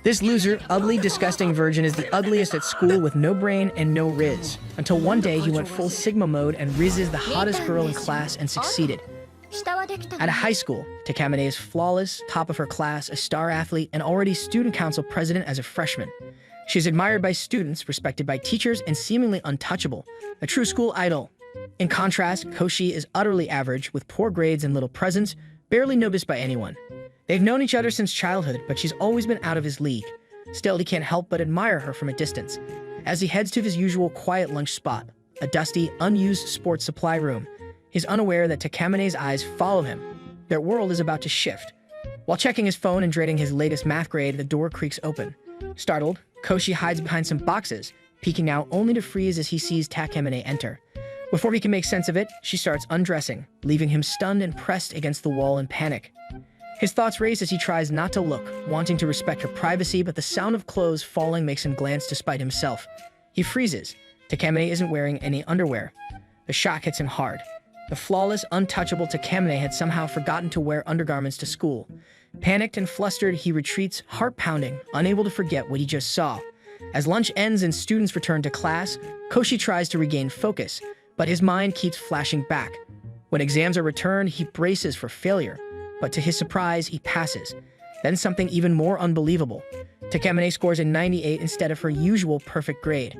This loser, ugly, disgusting virgin is the ugliest at school with no brain and no riz. Until one day he went full Sigma mode and rizzes the hottest girl in class and succeeded. At a high school, Takamine is flawless, top of her class, a star athlete, and already student council president as a freshman. She is admired by students, respected by teachers, and seemingly untouchable, a true school idol. In contrast, Koshi is utterly average, with poor grades and little presence, barely noticed by anyone. They've known each other since childhood, but she's always been out of his league. Still, he can't help but admire her from a distance. As he heads to his usual quiet lunch spot, a dusty, unused sports supply room, he's unaware that Takamine's eyes follow him. Their world is about to shift. While checking his phone and dreading his latest math grade, the door creaks open. Startled, Koshi hides behind some boxes, peeking out only to freeze as he sees Takamine enter. Before he can make sense of it, she starts undressing, leaving him stunned and pressed against the wall in panic. His thoughts race as he tries not to look, wanting to respect her privacy, but the sound of clothes falling makes him glance despite himself. He freezes. Takamine isn't wearing any underwear. The shock hits him hard. The flawless, untouchable Takamine had somehow forgotten to wear undergarments to school. Panicked and flustered, he retreats, heart pounding, unable to forget what he just saw. As lunch ends and students return to class, Koshi tries to regain focus, but his mind keeps flashing back. When exams are returned, he braces for failure. But to his surprise, he passes. Then something even more unbelievable. Takamine scores a 98 instead of her usual perfect grade.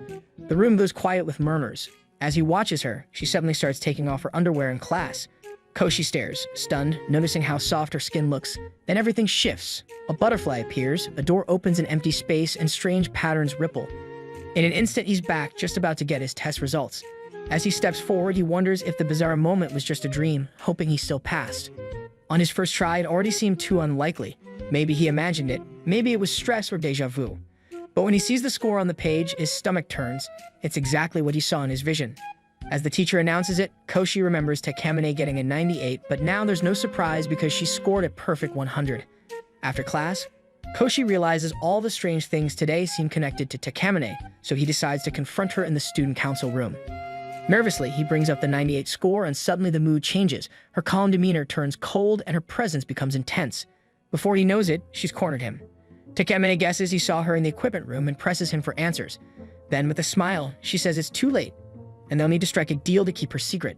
The room goes quiet with murmurs. As he watches her, she suddenly starts taking off her underwear in class. Koshi stares, stunned, noticing how soft her skin looks. Then everything shifts. A butterfly appears, a door opens in empty space, and strange patterns ripple. In an instant, he's back, just about to get his test results. As he steps forward, he wonders if the bizarre moment was just a dream, hoping he still passed. On his first try, it already seemed too unlikely. Maybe he imagined it, maybe it was stress or déjà vu. But when he sees the score on the page, his stomach turns. It's exactly what he saw in his vision. As the teacher announces it, Koshi remembers Takamine getting a 98, but now there's no surprise because she scored a perfect 100. After class, Koshi realizes all the strange things today seem connected to Takamine, so he decides to confront her in the student council room. Nervously, he brings up the 98 score and suddenly the mood changes. Her calm demeanor turns cold and her presence becomes intense. Before he knows it, she's cornered him. Takamine guesses he saw her in the equipment room and presses him for answers. Then, with a smile, she says it's too late, and they'll need to strike a deal to keep her secret.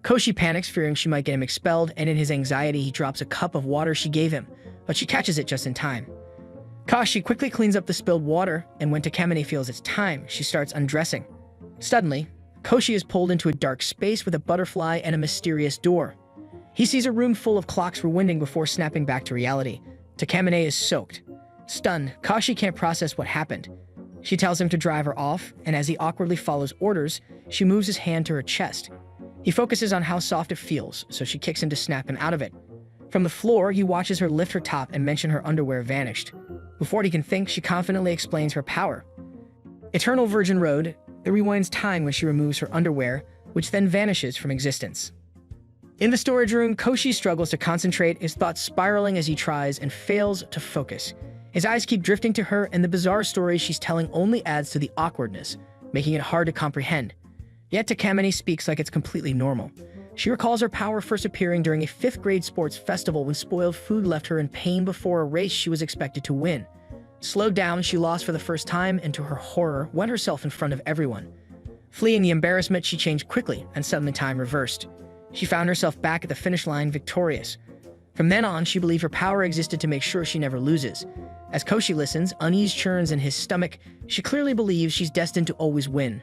Koshi panics, fearing she might get him expelled, and in his anxiety, he drops a cup of water she gave him, but she catches it just in time. Koshi quickly cleans up the spilled water, and when Takamine feels it's time, she starts undressing. Suddenly, Koshi is pulled into a dark space with a butterfly and a mysterious door. He sees a room full of clocks rewinding before snapping back to reality. Takamine is soaked. Stunned, Koshi can't process what happened. She tells him to drive her off, and as he awkwardly follows orders, she moves his hand to her chest. He focuses on how soft it feels, so she kicks him to snap him out of it. From the floor, he watches her lift her top and mention her underwear vanished. Before he can think, she confidently explains her power. Eternal Virgin Road, it rewinds time when she removes her underwear, which then vanishes from existence. In the storage room, Koshi struggles to concentrate, his thoughts spiraling as he tries and fails to focus. His eyes keep drifting to her, and the bizarre story she's telling only adds to the awkwardness, making it hard to comprehend. Yet Takamine speaks like it's completely normal. She recalls her power first appearing during a 5th grade sports festival when spoiled food left her in pain before a race she was expected to win. Slowed down, she lost for the first time and to her horror, wet herself in front of everyone. Fleeing the embarrassment, she changed quickly, and suddenly time reversed. She found herself back at the finish line victorious. From then on, she believed her power existed to make sure she never loses. As Koshi listens, unease churns in his stomach. She clearly believes she's destined to always win.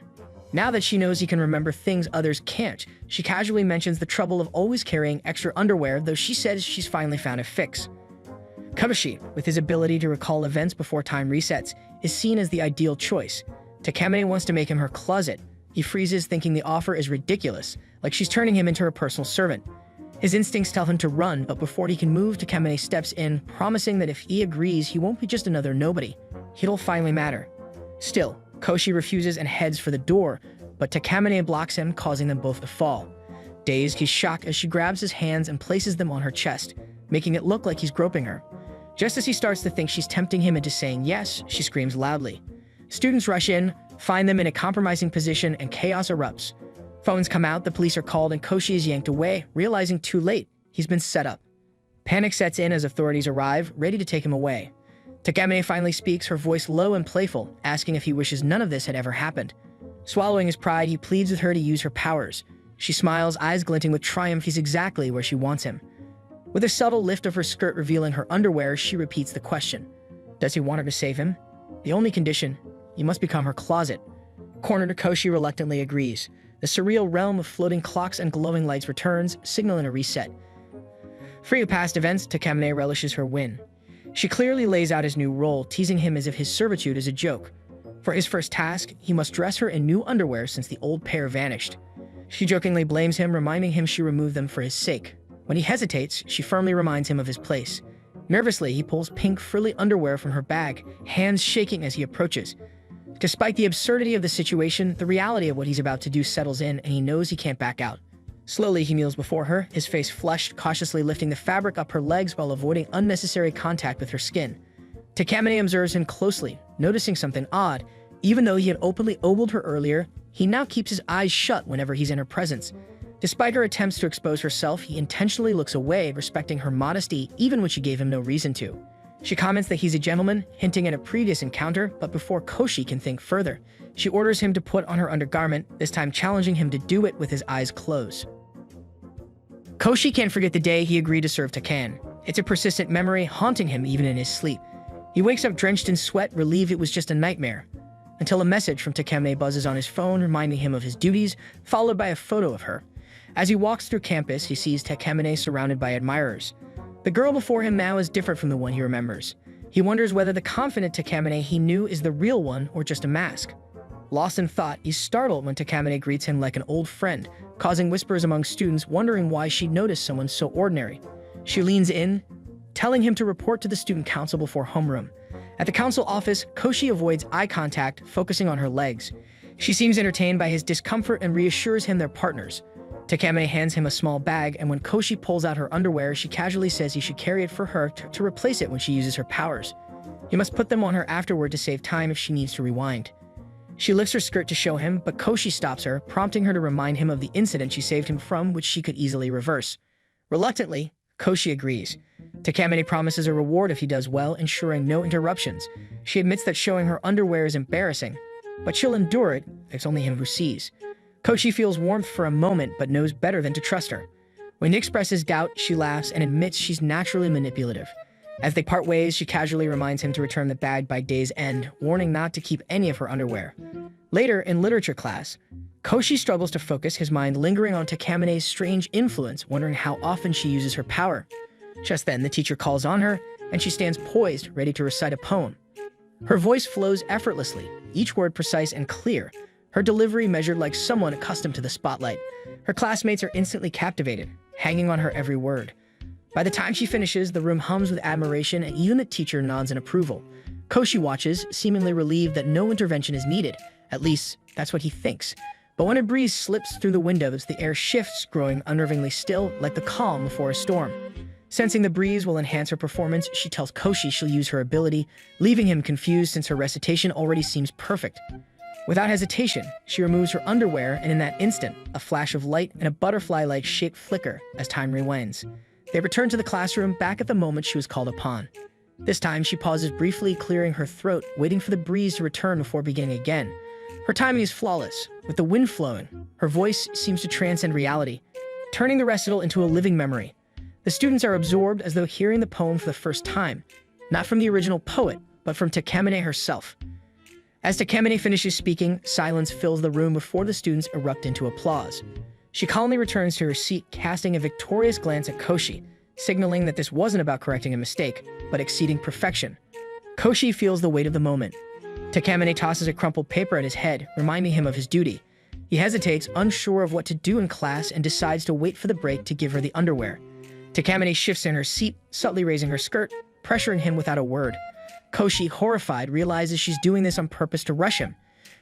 Now that she knows he can remember things others can't, she casually mentions the trouble of always carrying extra underwear, though she says she's finally found a fix. Koshi, with his ability to recall events before time resets, is seen as the ideal choice. Takamine wants to make him her closet. He freezes, thinking the offer is ridiculous, like she's turning him into her personal servant. His instincts tell him to run, but before he can move, Takamine steps in, promising that if he agrees, he won't be just another nobody. It'll finally matter. Still, Koshi refuses and heads for the door, but Takamine blocks him, causing them both to fall. Dazed, he's shocked as she grabs his hands and places them on her chest, making it look like he's groping her. Just as he starts to think she's tempting him into saying yes, she screams loudly. Students rush in, find them in a compromising position, and chaos erupts. Phones come out, the police are called, and Koshi is yanked away, realizing too late he's been set up. Panic sets in as authorities arrive, ready to take him away. Takamine finally speaks, her voice low and playful, asking if he wishes none of this had ever happened. Swallowing his pride, he pleads with her to use her powers. She smiles, eyes glinting with triumph. He's exactly where she wants him. With a subtle lift of her skirt revealing her underwear, she repeats the question. Does he want her to save him? The only condition, he must become her closet. Cornered, Koshi reluctantly agrees. The surreal realm of floating clocks and glowing lights returns, signaling a reset. Free of past events, Takamine relishes her win. She clearly lays out his new role, teasing him as if his servitude is a joke. For his first task, he must dress her in new underwear since the old pair vanished. She jokingly blames him, reminding him she removed them for his sake. When he hesitates, she firmly reminds him of his place. Nervously, he pulls pink, frilly underwear from her bag, hands shaking as he approaches. Despite the absurdity of the situation, the reality of what he's about to do settles in, and he knows he can't back out. Slowly, he kneels before her, his face flushed, cautiously lifting the fabric up her legs while avoiding unnecessary contact with her skin. Takamine observes him closely, noticing something odd. Even though he had openly ogled her earlier, he now keeps his eyes shut whenever he's in her presence. Despite her attempts to expose herself, he intentionally looks away, respecting her modesty even when she gave him no reason to. She comments that he's a gentleman, hinting at a previous encounter, but before Koshi can think further, she orders him to put on her undergarment, this time challenging him to do it with his eyes closed. Koshi can't forget the day he agreed to serve Takan. It's a persistent memory, haunting him even in his sleep. He wakes up drenched in sweat, relieved it was just a nightmare, until a message from Takamine buzzes on his phone, reminding him of his duties, followed by a photo of her. As he walks through campus, he sees Takamine surrounded by admirers. The girl before him now is different from the one he remembers. He wonders whether the confident Takamine he knew is the real one or just a mask. Lost in thought, he's startled when Takamine greets him like an old friend, causing whispers among students, wondering why she'd noticed someone so ordinary. She leans in, telling him to report to the student council before homeroom. At the council office, Koshi avoids eye contact, focusing on her legs. She seems entertained by his discomfort and reassures him they're partners. Takamine hands him a small bag, and when Koshi pulls out her underwear, she casually says he should carry it for her to replace it when she uses her powers. He must put them on her afterward to save time if she needs to rewind. She lifts her skirt to show him, but Koshi stops her, prompting her to remind him of the incident she saved him from, which she could easily reverse. Reluctantly, Koshi agrees. Takamine promises a reward if he does well, ensuring no interruptions. She admits that showing her underwear is embarrassing, but she'll endure it, it's only him who sees. Koshi feels warmth for a moment, but knows better than to trust her. When he expresses doubt, she laughs and admits she's naturally manipulative. As they part ways, she casually reminds him to return the bag by day's end, warning not to keep any of her underwear. Later, in literature class, Koshi struggles to focus, his mind lingering on Takamine's strange influence, wondering how often she uses her power. Just then, the teacher calls on her, and she stands poised, ready to recite a poem. Her voice flows effortlessly, each word precise and clear, her delivery measured like someone accustomed to the spotlight. Her classmates are instantly captivated, hanging on her every word. By the time she finishes, the room hums with admiration, and even the teacher nods in approval. Koshi watches, seemingly relieved that no intervention is needed. At least, that's what he thinks. But when a breeze slips through the windows, the air shifts, growing unnervingly still, like the calm before a storm. Sensing the breeze will enhance her performance, she tells Koshi she'll use her ability, leaving him confused since her recitation already seems perfect. Without hesitation, she removes her underwear, and in that instant, a flash of light and a butterfly-like shape flicker as time rewinds. They return to the classroom, back at the moment she was called upon. This time, she pauses briefly, clearing her throat, waiting for the breeze to return before beginning again. Her timing is flawless. With the wind flowing, her voice seems to transcend reality, turning the recital into a living memory. The students are absorbed as though hearing the poem for the first time, not from the original poet, but from Takamine herself. As Takamine finishes speaking, silence fills the room before the students erupt into applause. She calmly returns to her seat, casting a victorious glance at Koshi, signaling that this wasn't about correcting a mistake, but exceeding perfection. Koshi feels the weight of the moment. Takamine tosses a crumpled paper at his head, reminding him of his duty. He hesitates, unsure of what to do in class, and decides to wait for the break to give her the underwear. Takamine shifts in her seat, subtly raising her skirt, pressuring him without a word. Koshi, horrified, realizes she's doing this on purpose to rush him.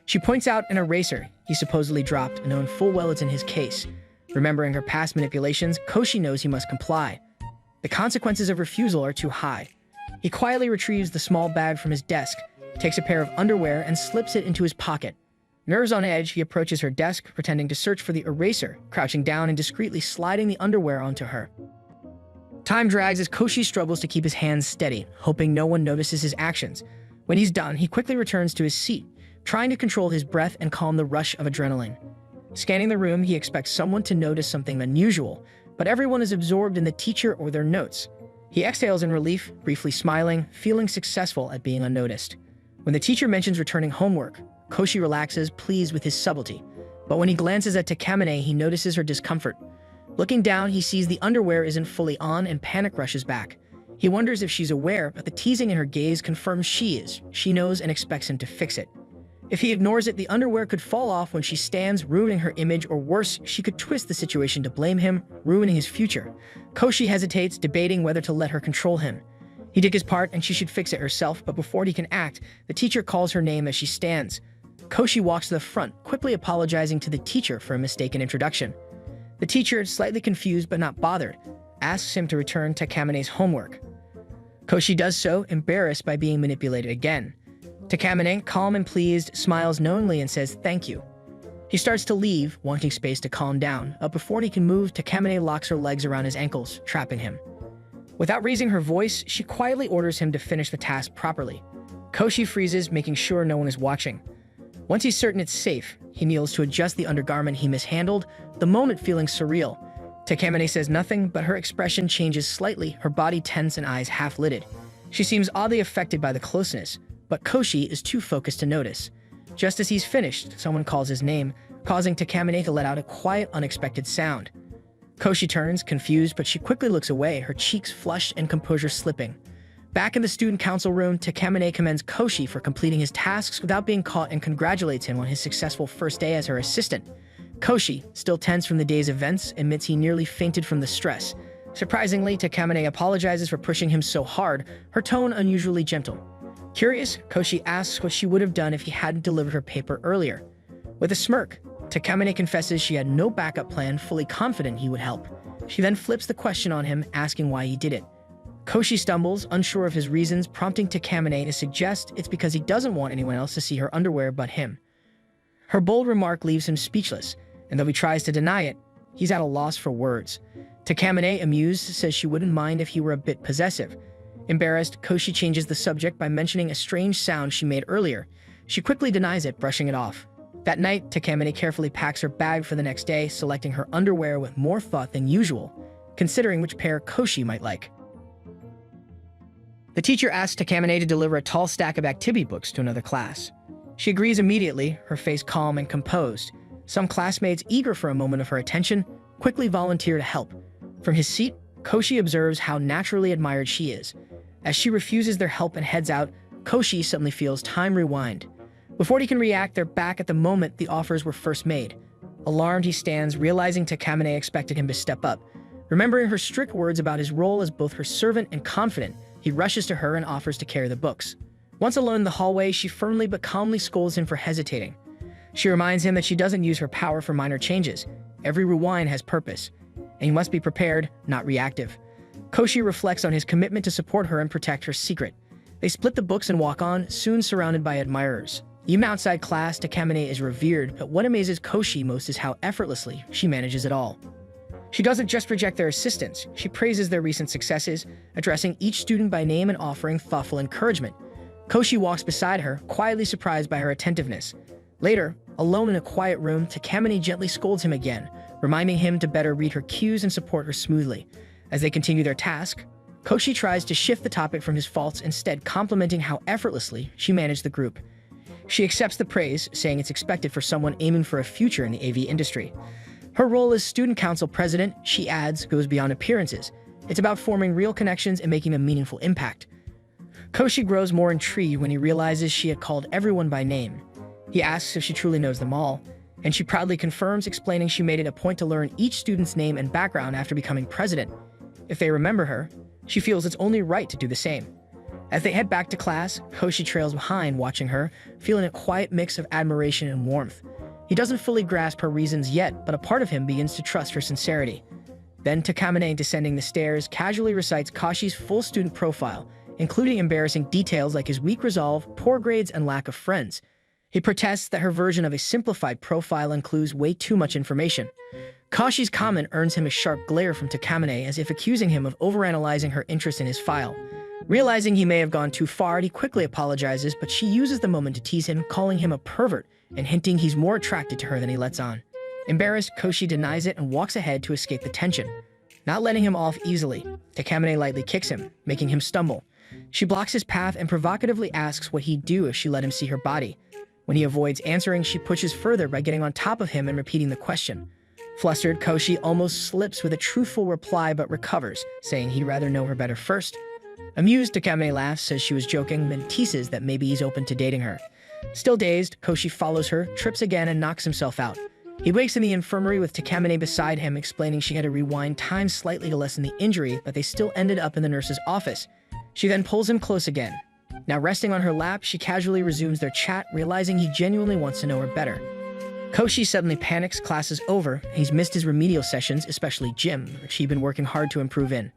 She points out an eraser he supposedly dropped, knowing full well it's in his case. Remembering her past manipulations, Koshi knows he must comply. The consequences of refusal are too high. He quietly retrieves the small bag from his desk, takes a pair of underwear, and slips it into his pocket. Nerves on edge, he approaches her desk, pretending to search for the eraser, crouching down and discreetly sliding the underwear onto her. Time drags as Koshi struggles to keep his hands steady, hoping no one notices his actions. When he's done, he quickly returns to his seat, trying to control his breath and calm the rush of adrenaline. Scanning the room, he expects someone to notice something unusual, but everyone is absorbed in the teacher or their notes. He exhales in relief, briefly smiling, feeling successful at being unnoticed. When the teacher mentions returning homework, Koshi relaxes, pleased with his subtlety. But when he glances at Takamine, he notices her discomfort. Looking down, he sees the underwear isn't fully on and panic rushes back. He wonders if she's aware, but the teasing in her gaze confirms she is. She knows and expects him to fix it. If he ignores it, the underwear could fall off when she stands, ruining her image, or worse, she could twist the situation to blame him, ruining his future. Koshi hesitates, debating whether to let her control him. He did his part and she should fix it herself, but before he can act, the teacher calls her name as she stands. Koshi walks to the front, quickly apologizing to the teacher for a mistaken introduction. The teacher, slightly confused but not bothered, asks him to return Takamine's homework. Koshi does so, embarrassed by being manipulated again. Takamine, calm and pleased, smiles knowingly and says thank you. He starts to leave, wanting space to calm down, but before he can move, Takamine locks her legs around his ankles, trapping him. Without raising her voice, she quietly orders him to finish the task properly. Koshi freezes, making sure no one is watching. Once he's certain it's safe, he kneels to adjust the undergarment he mishandled, the moment feeling surreal. Takamine says nothing, but her expression changes slightly, her body tense and eyes half-lidded. She seems oddly affected by the closeness, but Koshi is too focused to notice. Just as he's finished, someone calls his name, causing Takamine to let out a quiet, unexpected sound. Koshi turns, confused, but she quickly looks away, her cheeks flushed and composure slipping. Back in the student council room, Takamine commends Koshi for completing his tasks without being caught and congratulates him on his successful first day as her assistant. Koshi, still tense from the day's events, admits he nearly fainted from the stress. Surprisingly, Takamine apologizes for pushing him so hard, her tone unusually gentle. Curious, Koshi asks what she would have done if he hadn't delivered her paper earlier. With a smirk, Takamine confesses she had no backup plan, fully confident he would help. She then flips the question on him, asking why he did it. Koshi stumbles, unsure of his reasons, prompting Takamine to suggest it's because he doesn't want anyone else to see her underwear but him. Her bold remark leaves him speechless, and though he tries to deny it, he's at a loss for words. Takamine, amused, says she wouldn't mind if he were a bit possessive. Embarrassed, Koshi changes the subject by mentioning a strange sound she made earlier. She quickly denies it, brushing it off. That night, Takamine carefully packs her bag for the next day, selecting her underwear with more thought than usual, considering which pair Koshi might like. The teacher asks Takamine to deliver a tall stack of activity books to another class. She agrees immediately, her face calm and composed. Some classmates, eager for a moment of her attention, quickly volunteer to help. From his seat, Koshi observes how naturally admired she is. As she refuses their help and heads out, Koshi suddenly feels time rewind. Before he can react, they're back at the moment the offers were first made. Alarmed, he stands, realizing Takamine expected him to step up. Remembering her strict words about his role as both her servant and confidant, he rushes to her and offers to carry the books. Once alone in the hallway, she firmly but calmly scolds him for hesitating. She reminds him that she doesn't use her power for minor changes. Every rewind has purpose, and he must be prepared, not reactive. Koshi reflects on his commitment to support her and protect her secret. They split the books and walk on, soon surrounded by admirers. Even outside class, Takamine is revered, but what amazes Koshi most is how effortlessly she manages it all. She doesn't just reject their assistance, she praises their recent successes, addressing each student by name and offering thoughtful encouragement. Koshi walks beside her, quietly surprised by her attentiveness. Later, alone in a quiet room, Takamine gently scolds him again, reminding him to better read her cues and support her smoothly. As they continue their task, Koshi tries to shift the topic from his faults, instead complimenting how effortlessly she managed the group. She accepts the praise, saying it's expected for someone aiming for a future in the AV industry. Her role as student council president, she adds, goes beyond appearances. It's about forming real connections and making a meaningful impact. Koshi grows more intrigued when he realizes she had called everyone by name. He asks if she truly knows them all, and she proudly confirms, explaining she made it a point to learn each student's name and background after becoming president. If they remember her, she feels it's only right to do the same. As they head back to class, Koshi trails behind, watching her, feeling a quiet mix of admiration and warmth. He doesn't fully grasp her reasons yet, but a part of him begins to trust her sincerity. Then Takamine, descending the stairs, casually recites Koshi's full student profile, including embarrassing details like his weak resolve, poor grades, and lack of friends. He protests that her version of a simplified profile includes way too much information. Kashi's comment earns him a sharp glare from Takamine, as if accusing him of overanalyzing her interest in his file. Realizing he may have gone too far, he quickly apologizes, but she uses the moment to tease him, calling him a pervert and hinting he's more attracted to her than he lets on. Embarrassed, Koshi denies it and walks ahead to escape the tension. Not letting him off easily, Takamine lightly kicks him, making him stumble. She blocks his path and provocatively asks what he'd do if she let him see her body. When he avoids answering, she pushes further by getting on top of him and repeating the question. Flustered, Koshi almost slips with a truthful reply but recovers, saying he'd rather know her better first. Amused, Takamine laughs, says she was joking, then teases that maybe he's open to dating her. Still dazed, Koshi follows her, trips again, and knocks himself out. He wakes in the infirmary with Takamine beside him, explaining she had to rewind time slightly to lessen the injury, but they still ended up in the nurse's office. She then pulls him close again. Now resting on her lap, she casually resumes their chat, realizing he genuinely wants to know her better. Koshi suddenly panics. Class is over, and he's missed his remedial sessions, especially gym, which he'd been working hard to improve in.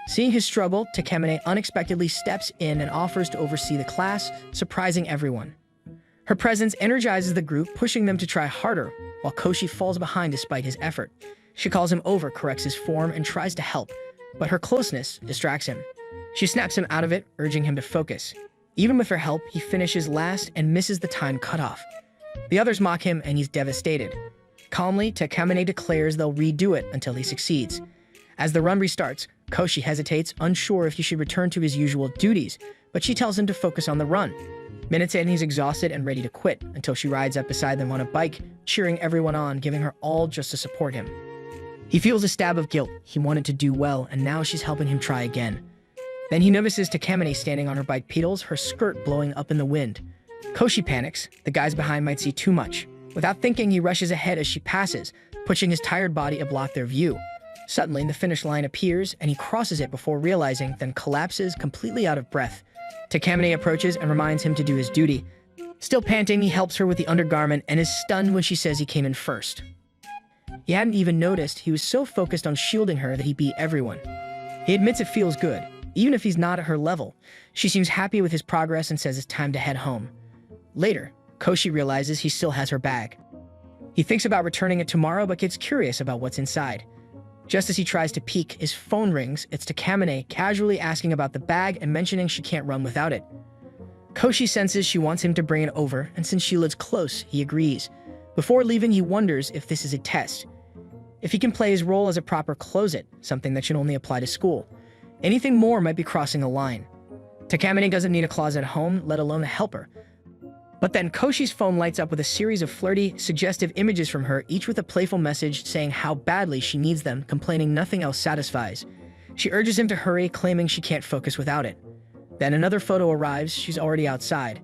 Seeing his struggle, Takamine unexpectedly steps in and offers to oversee the class, surprising everyone. Her presence energizes the group, pushing them to try harder, while Koshi falls behind despite his effort. She calls him over, corrects his form, and tries to help, but her closeness distracts him. She snaps him out of it, urging him to focus. Even with her help, he finishes last and misses the time cutoff. The others mock him, and he's devastated. Calmly, Takamine declares they'll redo it until he succeeds. As the run restarts, Koshi hesitates, unsure if he should return to his usual duties, but she tells him to focus on the run. Minutes in, he's exhausted and ready to quit, until she rides up beside them on a bike, cheering everyone on, giving her all just to support him. He feels a stab of guilt. He wanted to do well, and now she's helping him try again. Then he notices Takamine standing on her bike pedals, her skirt blowing up in the wind. Koshi panics. The guys behind might see too much. Without thinking, he rushes ahead as she passes, pushing his tired body to block their view. Suddenly, the finish line appears, and he crosses it before realizing, then collapses, completely out of breath. Takamine approaches and reminds him to do his duty. Still panting, he helps her with the undergarment and is stunned when she says he came in first. He hadn't even noticed. He was so focused on shielding her that he beat everyone. He admits it feels good, even if he's not at her level. She seems happy with his progress and says it's time to head home. Later, Koshi realizes he still has her bag. He thinks about returning it tomorrow, but gets curious about what's inside. Just as he tries to peek, his phone rings. It's Takamine, casually asking about the bag and mentioning she can't run without it. Koshi senses she wants him to bring it over, and since she lives close, he agrees. Before leaving, he wonders if this is a test. If he can play his role as a proper closet, something that should only apply to school. Anything more might be crossing a line. Takamine doesn't need a closet at home, let alone a helper. But then Koshi's phone lights up with a series of flirty, suggestive images from her, each with a playful message saying how badly she needs them, complaining nothing else satisfies. She urges him to hurry, claiming she can't focus without it. Then another photo arrives. She's already outside.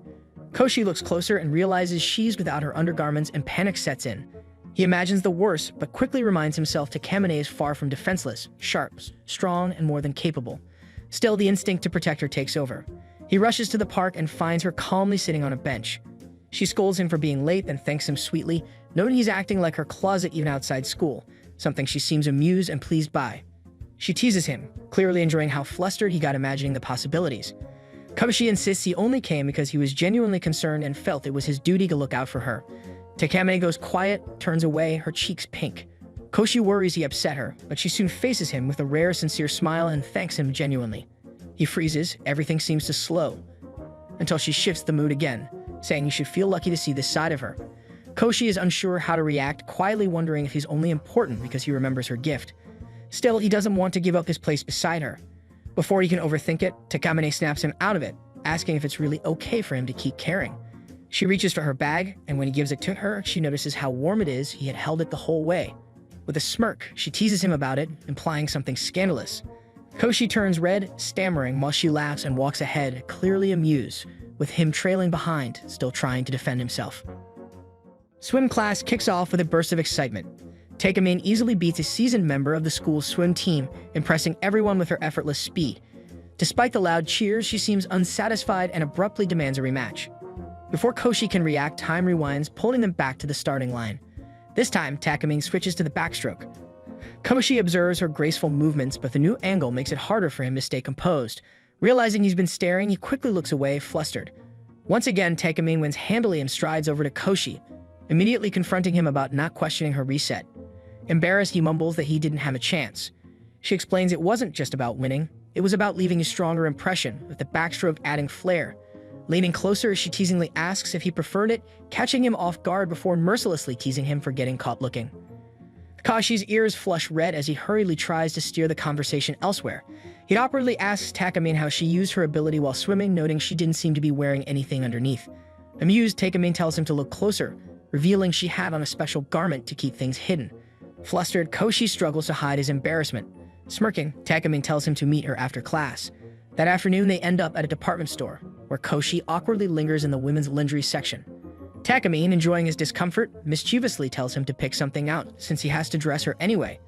Koshi looks closer and realizes she's without her undergarments, and panic sets in. He imagines the worst, but quickly reminds himself Takamine is far from defenseless, sharp, strong, and more than capable. Still, the instinct to protect her takes over. He rushes to the park and finds her calmly sitting on a bench. She scolds him for being late, then thanks him sweetly, noting he's acting like her closet even outside school, something she seems amused and pleased by. She teases him, clearly enjoying how flustered he got imagining the possibilities. Koshi insists he only came because he was genuinely concerned and felt it was his duty to look out for her. Takamine goes quiet, turns away, her cheeks pink. Koshi worries he upset her, but she soon faces him with a rare, sincere smile and thanks him genuinely. He freezes, everything seems to slow, until she shifts the mood again, saying he should feel lucky to see this side of her. Koshi is unsure how to react, quietly wondering if he's only important because he remembers her gift. Still, he doesn't want to give up his place beside her. Before he can overthink it, Takamine snaps him out of it, asking if it's really okay for him to keep caring. She reaches for her bag, and when he gives it to her, she notices how warm it is. He had held it the whole way. With a smirk, she teases him about it, implying something scandalous. Koshi turns red, stammering, while she laughs and walks ahead, clearly amused, with him trailing behind, still trying to defend himself. Swim class kicks off with a burst of excitement. Takamine easily beats a seasoned member of the school's swim team, impressing everyone with her effortless speed. Despite the loud cheers, she seems unsatisfied and abruptly demands a rematch. Before Koshi can react, time rewinds, pulling them back to the starting line. This time, Takamine switches to the backstroke. Koshi observes her graceful movements, but the new angle makes it harder for him to stay composed. Realizing he's been staring, he quickly looks away, flustered. Once again, Takamine wins handily and strides over to Koshi, immediately confronting him about not questioning her reset. Embarrassed, he mumbles that he didn't have a chance. She explains it wasn't just about winning, it was about leaving a stronger impression, with the backstroke adding flair. Leaning closer, she teasingly asks if he preferred it, catching him off guard before mercilessly teasing him for getting caught looking. Kakashi's ears flush red as he hurriedly tries to steer the conversation elsewhere. He awkwardly asks Takamine how she used her ability while swimming, noting she didn't seem to be wearing anything underneath. Amused, Takamine tells him to look closer, revealing she had on a special garment to keep things hidden. Flustered, Koshi struggles to hide his embarrassment. Smirking, Takamine tells him to meet her after class. That afternoon, they end up at a department store, where Koshi awkwardly lingers in the women's lingerie section. Takamine, enjoying his discomfort, mischievously tells him to pick something out, since he has to dress her anyway.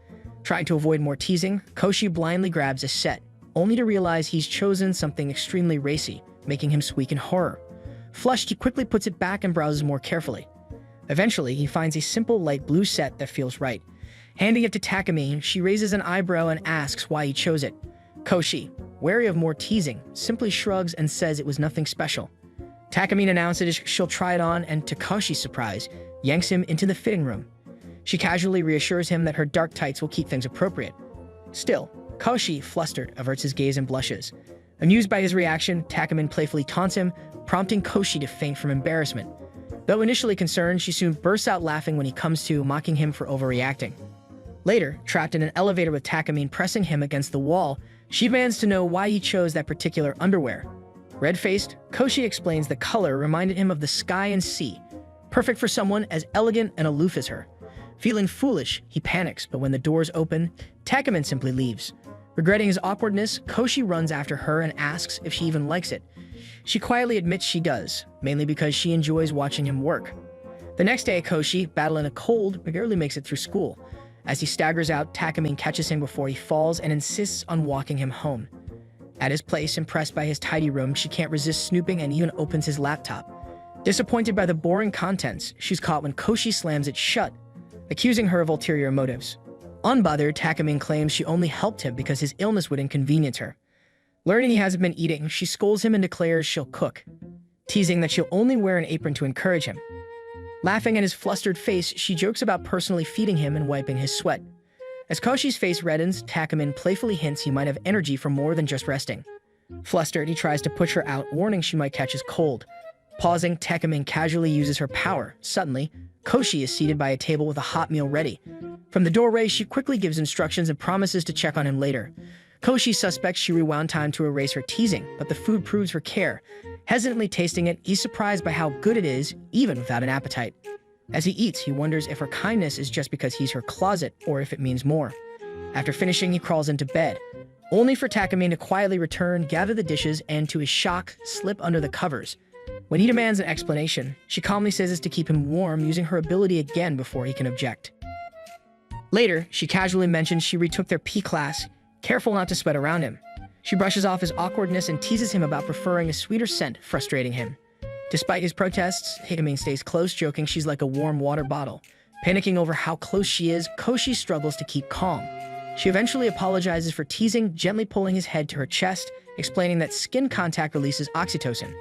Trying to avoid more teasing, Koshi blindly grabs a set, only to realize he's chosen something extremely racy, making him squeak in horror. Flushed, he quickly puts it back and browses more carefully. Eventually, he finds a simple light blue set that feels right. Handing it to Takamine, she raises an eyebrow and asks why he chose it. Koshi, wary of more teasing, simply shrugs and says it was nothing special. Takamine announces she'll try it on, and to Koshi's surprise, yanks him into the fitting room. She casually reassures him that her dark tights will keep things appropriate. Still, Koshi, flustered, averts his gaze and blushes. Amused by his reaction, Takamine playfully taunts him, prompting Koshi to faint from embarrassment. Though initially concerned, she soon bursts out laughing when he comes to, mocking him for overreacting. Later, trapped in an elevator with Takamine pressing him against the wall, she demands to know why he chose that particular underwear. Red-faced, Koshi explains the color reminded him of the sky and sea, perfect for someone as elegant and aloof as her. Feeling foolish, he panics, but when the doors open, Takamine simply leaves. Regretting his awkwardness, Koshi runs after her and asks if she even likes it. She quietly admits she does, mainly because she enjoys watching him work. The next day, Koshi, battling a cold, barely makes it through school. As he staggers out, Takamine catches him before he falls and insists on walking him home. At his place, impressed by his tidy room, she can't resist snooping and even opens his laptop. Disappointed by the boring contents, she's caught when Koshi slams it shut, accusing her of ulterior motives. Unbothered, Takamine claims she only helped him because his illness would inconvenience her. Learning he hasn't been eating, she scolds him and declares she'll cook, teasing that she'll only wear an apron to encourage him. Laughing at his flustered face, she jokes about personally feeding him and wiping his sweat. As Koshi's face reddens, Takamine playfully hints he might have energy for more than just resting. Flustered, he tries to push her out, warning she might catch his cold. Pausing, Takamine casually uses her power. Suddenly, Koshi is seated by a table with a hot meal ready. From the doorway, she quickly gives instructions and promises to check on him later. Koshi suspects she rewound time to erase her teasing, but the food proves her care. Hesitantly tasting it, he's surprised by how good it is, even without an appetite. As he eats, he wonders if her kindness is just because he's her closet, or if it means more. After finishing, he crawls into bed, only for Takamine to quietly return, gather the dishes, and to his shock, slip under the covers. When he demands an explanation, she calmly says it's to keep him warm, using her ability again before he can object. Later, she casually mentions she retook their PE class, careful not to sweat around him. She brushes off his awkwardness and teases him about preferring a sweeter scent, frustrating him. Despite his protests, Takamine stays close, joking she's like a warm water bottle. Panicking over how close she is, Koshi struggles to keep calm. She eventually apologizes for teasing, gently pulling his head to her chest, explaining that skin contact releases oxytocin.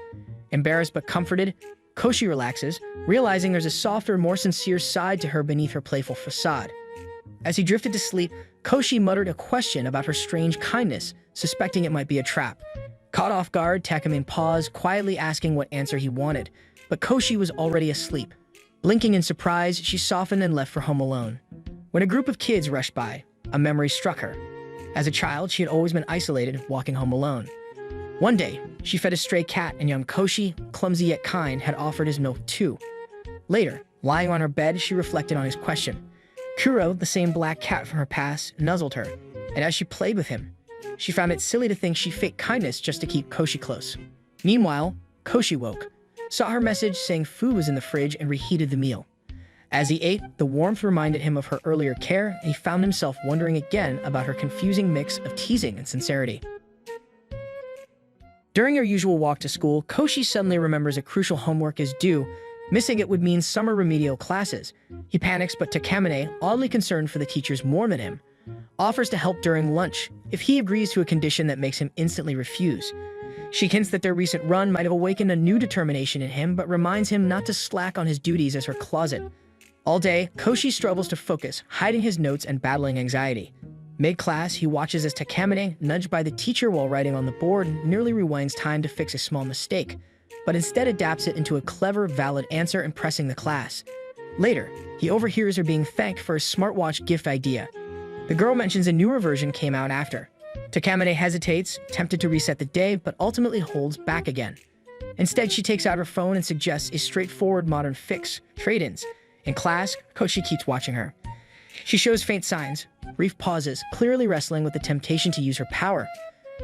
Embarrassed but comforted, Koshi relaxes, realizing there's a softer, more sincere side to her beneath her playful facade. As he drifted to sleep, Koshi muttered a question about her strange kindness, suspecting it might be a trap. Caught off guard, Takamine paused, quietly asking what answer he wanted, but Koshi was already asleep. Blinking in surprise, she softened and left for home alone. When a group of kids rushed by, a memory struck her. As a child, she had always been isolated, walking home alone. One day, she fed a stray cat, and young Koshi, clumsy yet kind, had offered his milk too. Later, lying on her bed, she reflected on his question. Kuro, the same black cat from her past, nuzzled her, and as she played with him, she found it silly to think she faked kindness just to keep Koshi close. Meanwhile, Koshi woke, saw her message saying food was in the fridge, and reheated the meal. As he ate, the warmth reminded him of her earlier care, and he found himself wondering again about her confusing mix of teasing and sincerity. During her usual walk to school, Koshi suddenly remembers a crucial homework is due. Missing it would mean summer remedial classes. He panics, but Takamine, oddly concerned for the teachers more than him, offers to help during lunch if he agrees to a condition that makes him instantly refuse. She hints that their recent run might have awakened a new determination in him, but reminds him not to slack on his duties as her closet. All day, Koshi struggles to focus, hiding his notes and battling anxiety. Mid-class, he watches as Takamine, nudged by the teacher while writing on the board, nearly rewinds time to fix a small mistake, but instead adapts it into a clever, valid answer, impressing the class. Later, he overhears her being thanked for a smartwatch gift idea. The girl mentions a newer version came out after. Takamine hesitates, tempted to reset the day, but ultimately holds back again. Instead, she takes out her phone and suggests a straightforward modern fix, trade-ins. In class, Koshi keeps watching her. She shows faint signs, brief pauses, clearly wrestling with the temptation to use her power.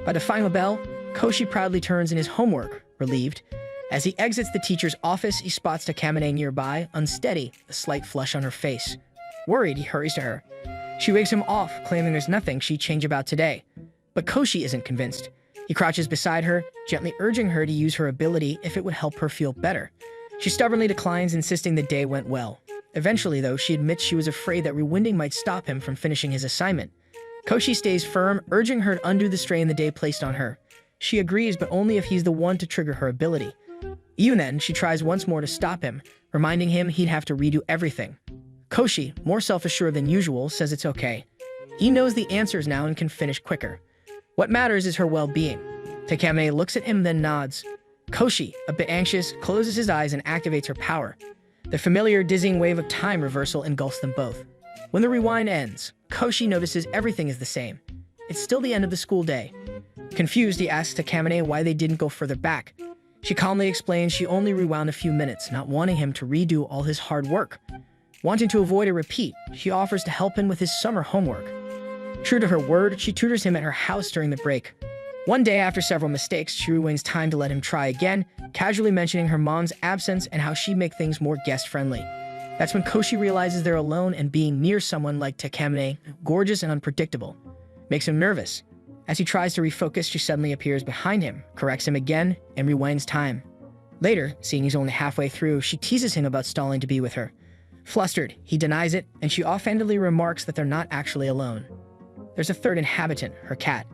By the final bell, Koshi proudly turns in his homework, relieved. As he exits the teacher's office, he spots Takamine nearby, unsteady, a slight flush on her face. Worried, he hurries to her. She wakes him off, claiming there's nothing she'd change about today. But Koshi isn't convinced. He crouches beside her, gently urging her to use her ability if it would help her feel better. She stubbornly declines, insisting the day went well. Eventually, though, she admits she was afraid that rewinding might stop him from finishing his assignment. Koshi stays firm, urging her to undo the strain the day placed on her. She agrees, but only if he's the one to trigger her ability. Even then, she tries once more to stop him, reminding him he'd have to redo everything. Koshi, more self-assured than usual, says it's okay. He knows the answers now and can finish quicker. What matters is her well-being. Takamine looks at him, then nods. Koshi, a bit anxious, closes his eyes and activates her power. The familiar dizzying wave of time reversal engulfs them both. When the rewind ends, Koshi notices everything is the same. It's still the end of the school day. Confused, he asks Takamine why they didn't go further back. She calmly explains she only rewound a few minutes, not wanting him to redo all his hard work. Wanting to avoid a repeat, she offers to help him with his summer homework. True to her word, she tutors him at her house during the break. One day, after several mistakes, she rewinds time to let him try again, casually mentioning her mom's absence and how she'd make things more guest-friendly. That's when Koshi realizes they're alone, and being near someone like Takamine, gorgeous and unpredictable, makes him nervous. As he tries to refocus, she suddenly appears behind him, corrects him again, and rewinds time. Later, seeing he's only halfway through, she teases him about stalling to be with her. Flustered, he denies it, and she offhandedly remarks that they're not actually alone. There's a third inhabitant, her cat.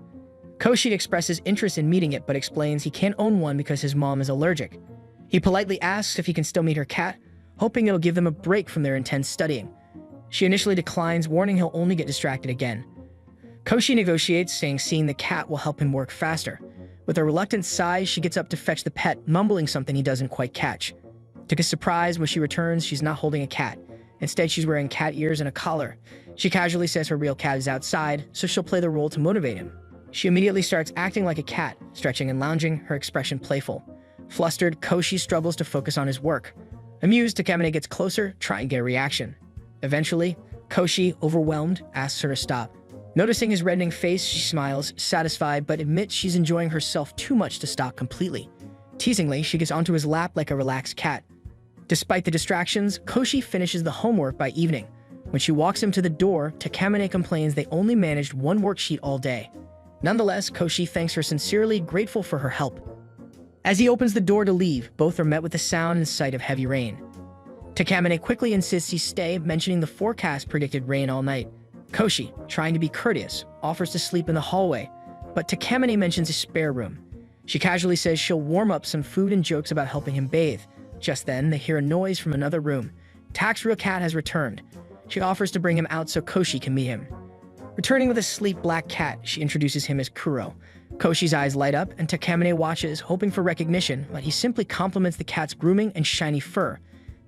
Koshi expresses interest in meeting it, but explains he can't own one because his mom is allergic. He politely asks if he can still meet her cat, hoping it'll give them a break from their intense studying. She initially declines, warning he'll only get distracted again. Koshi negotiates, saying seeing the cat will help him work faster. With a reluctant sigh, she gets up to fetch the pet, mumbling something he doesn't quite catch. To his surprise, when she returns, she's not holding a cat. Instead, she's wearing cat ears and a collar. She casually says her real cat is outside, so she'll play the role to motivate him. She immediately starts acting like a cat, stretching and lounging, her expression playful. Flustered, Koshi struggles to focus on his work. Amused, Takamine gets closer, trying to get a reaction. Eventually, Koshi, overwhelmed, asks her to stop. Noticing his reddening face, she smiles, satisfied, but admits she's enjoying herself too much to stop completely. Teasingly, she gets onto his lap like a relaxed cat. Despite the distractions, Koshi finishes the homework by evening. When she walks him to the door, Takamine complains they only managed one worksheet all day. Nonetheless, Koshi thanks her sincerely, grateful for her help. As he opens the door to leave, both are met with the sound and sight of heavy rain. Takamine quickly insists he stay, mentioning the forecast predicted rain all night. Koshi, trying to be courteous, offers to sleep in the hallway, but Takamine mentions a spare room. She casually says she'll warm up some food and jokes about helping him bathe. Just then, they hear a noise from another room. Tak's real cat has returned. She offers to bring him out so Koshi can meet him. Returning with a sleek black cat, she introduces him as Kuro. Koshi's eyes light up, and Takamine watches, hoping for recognition, but he simply compliments the cat's grooming and shiny fur.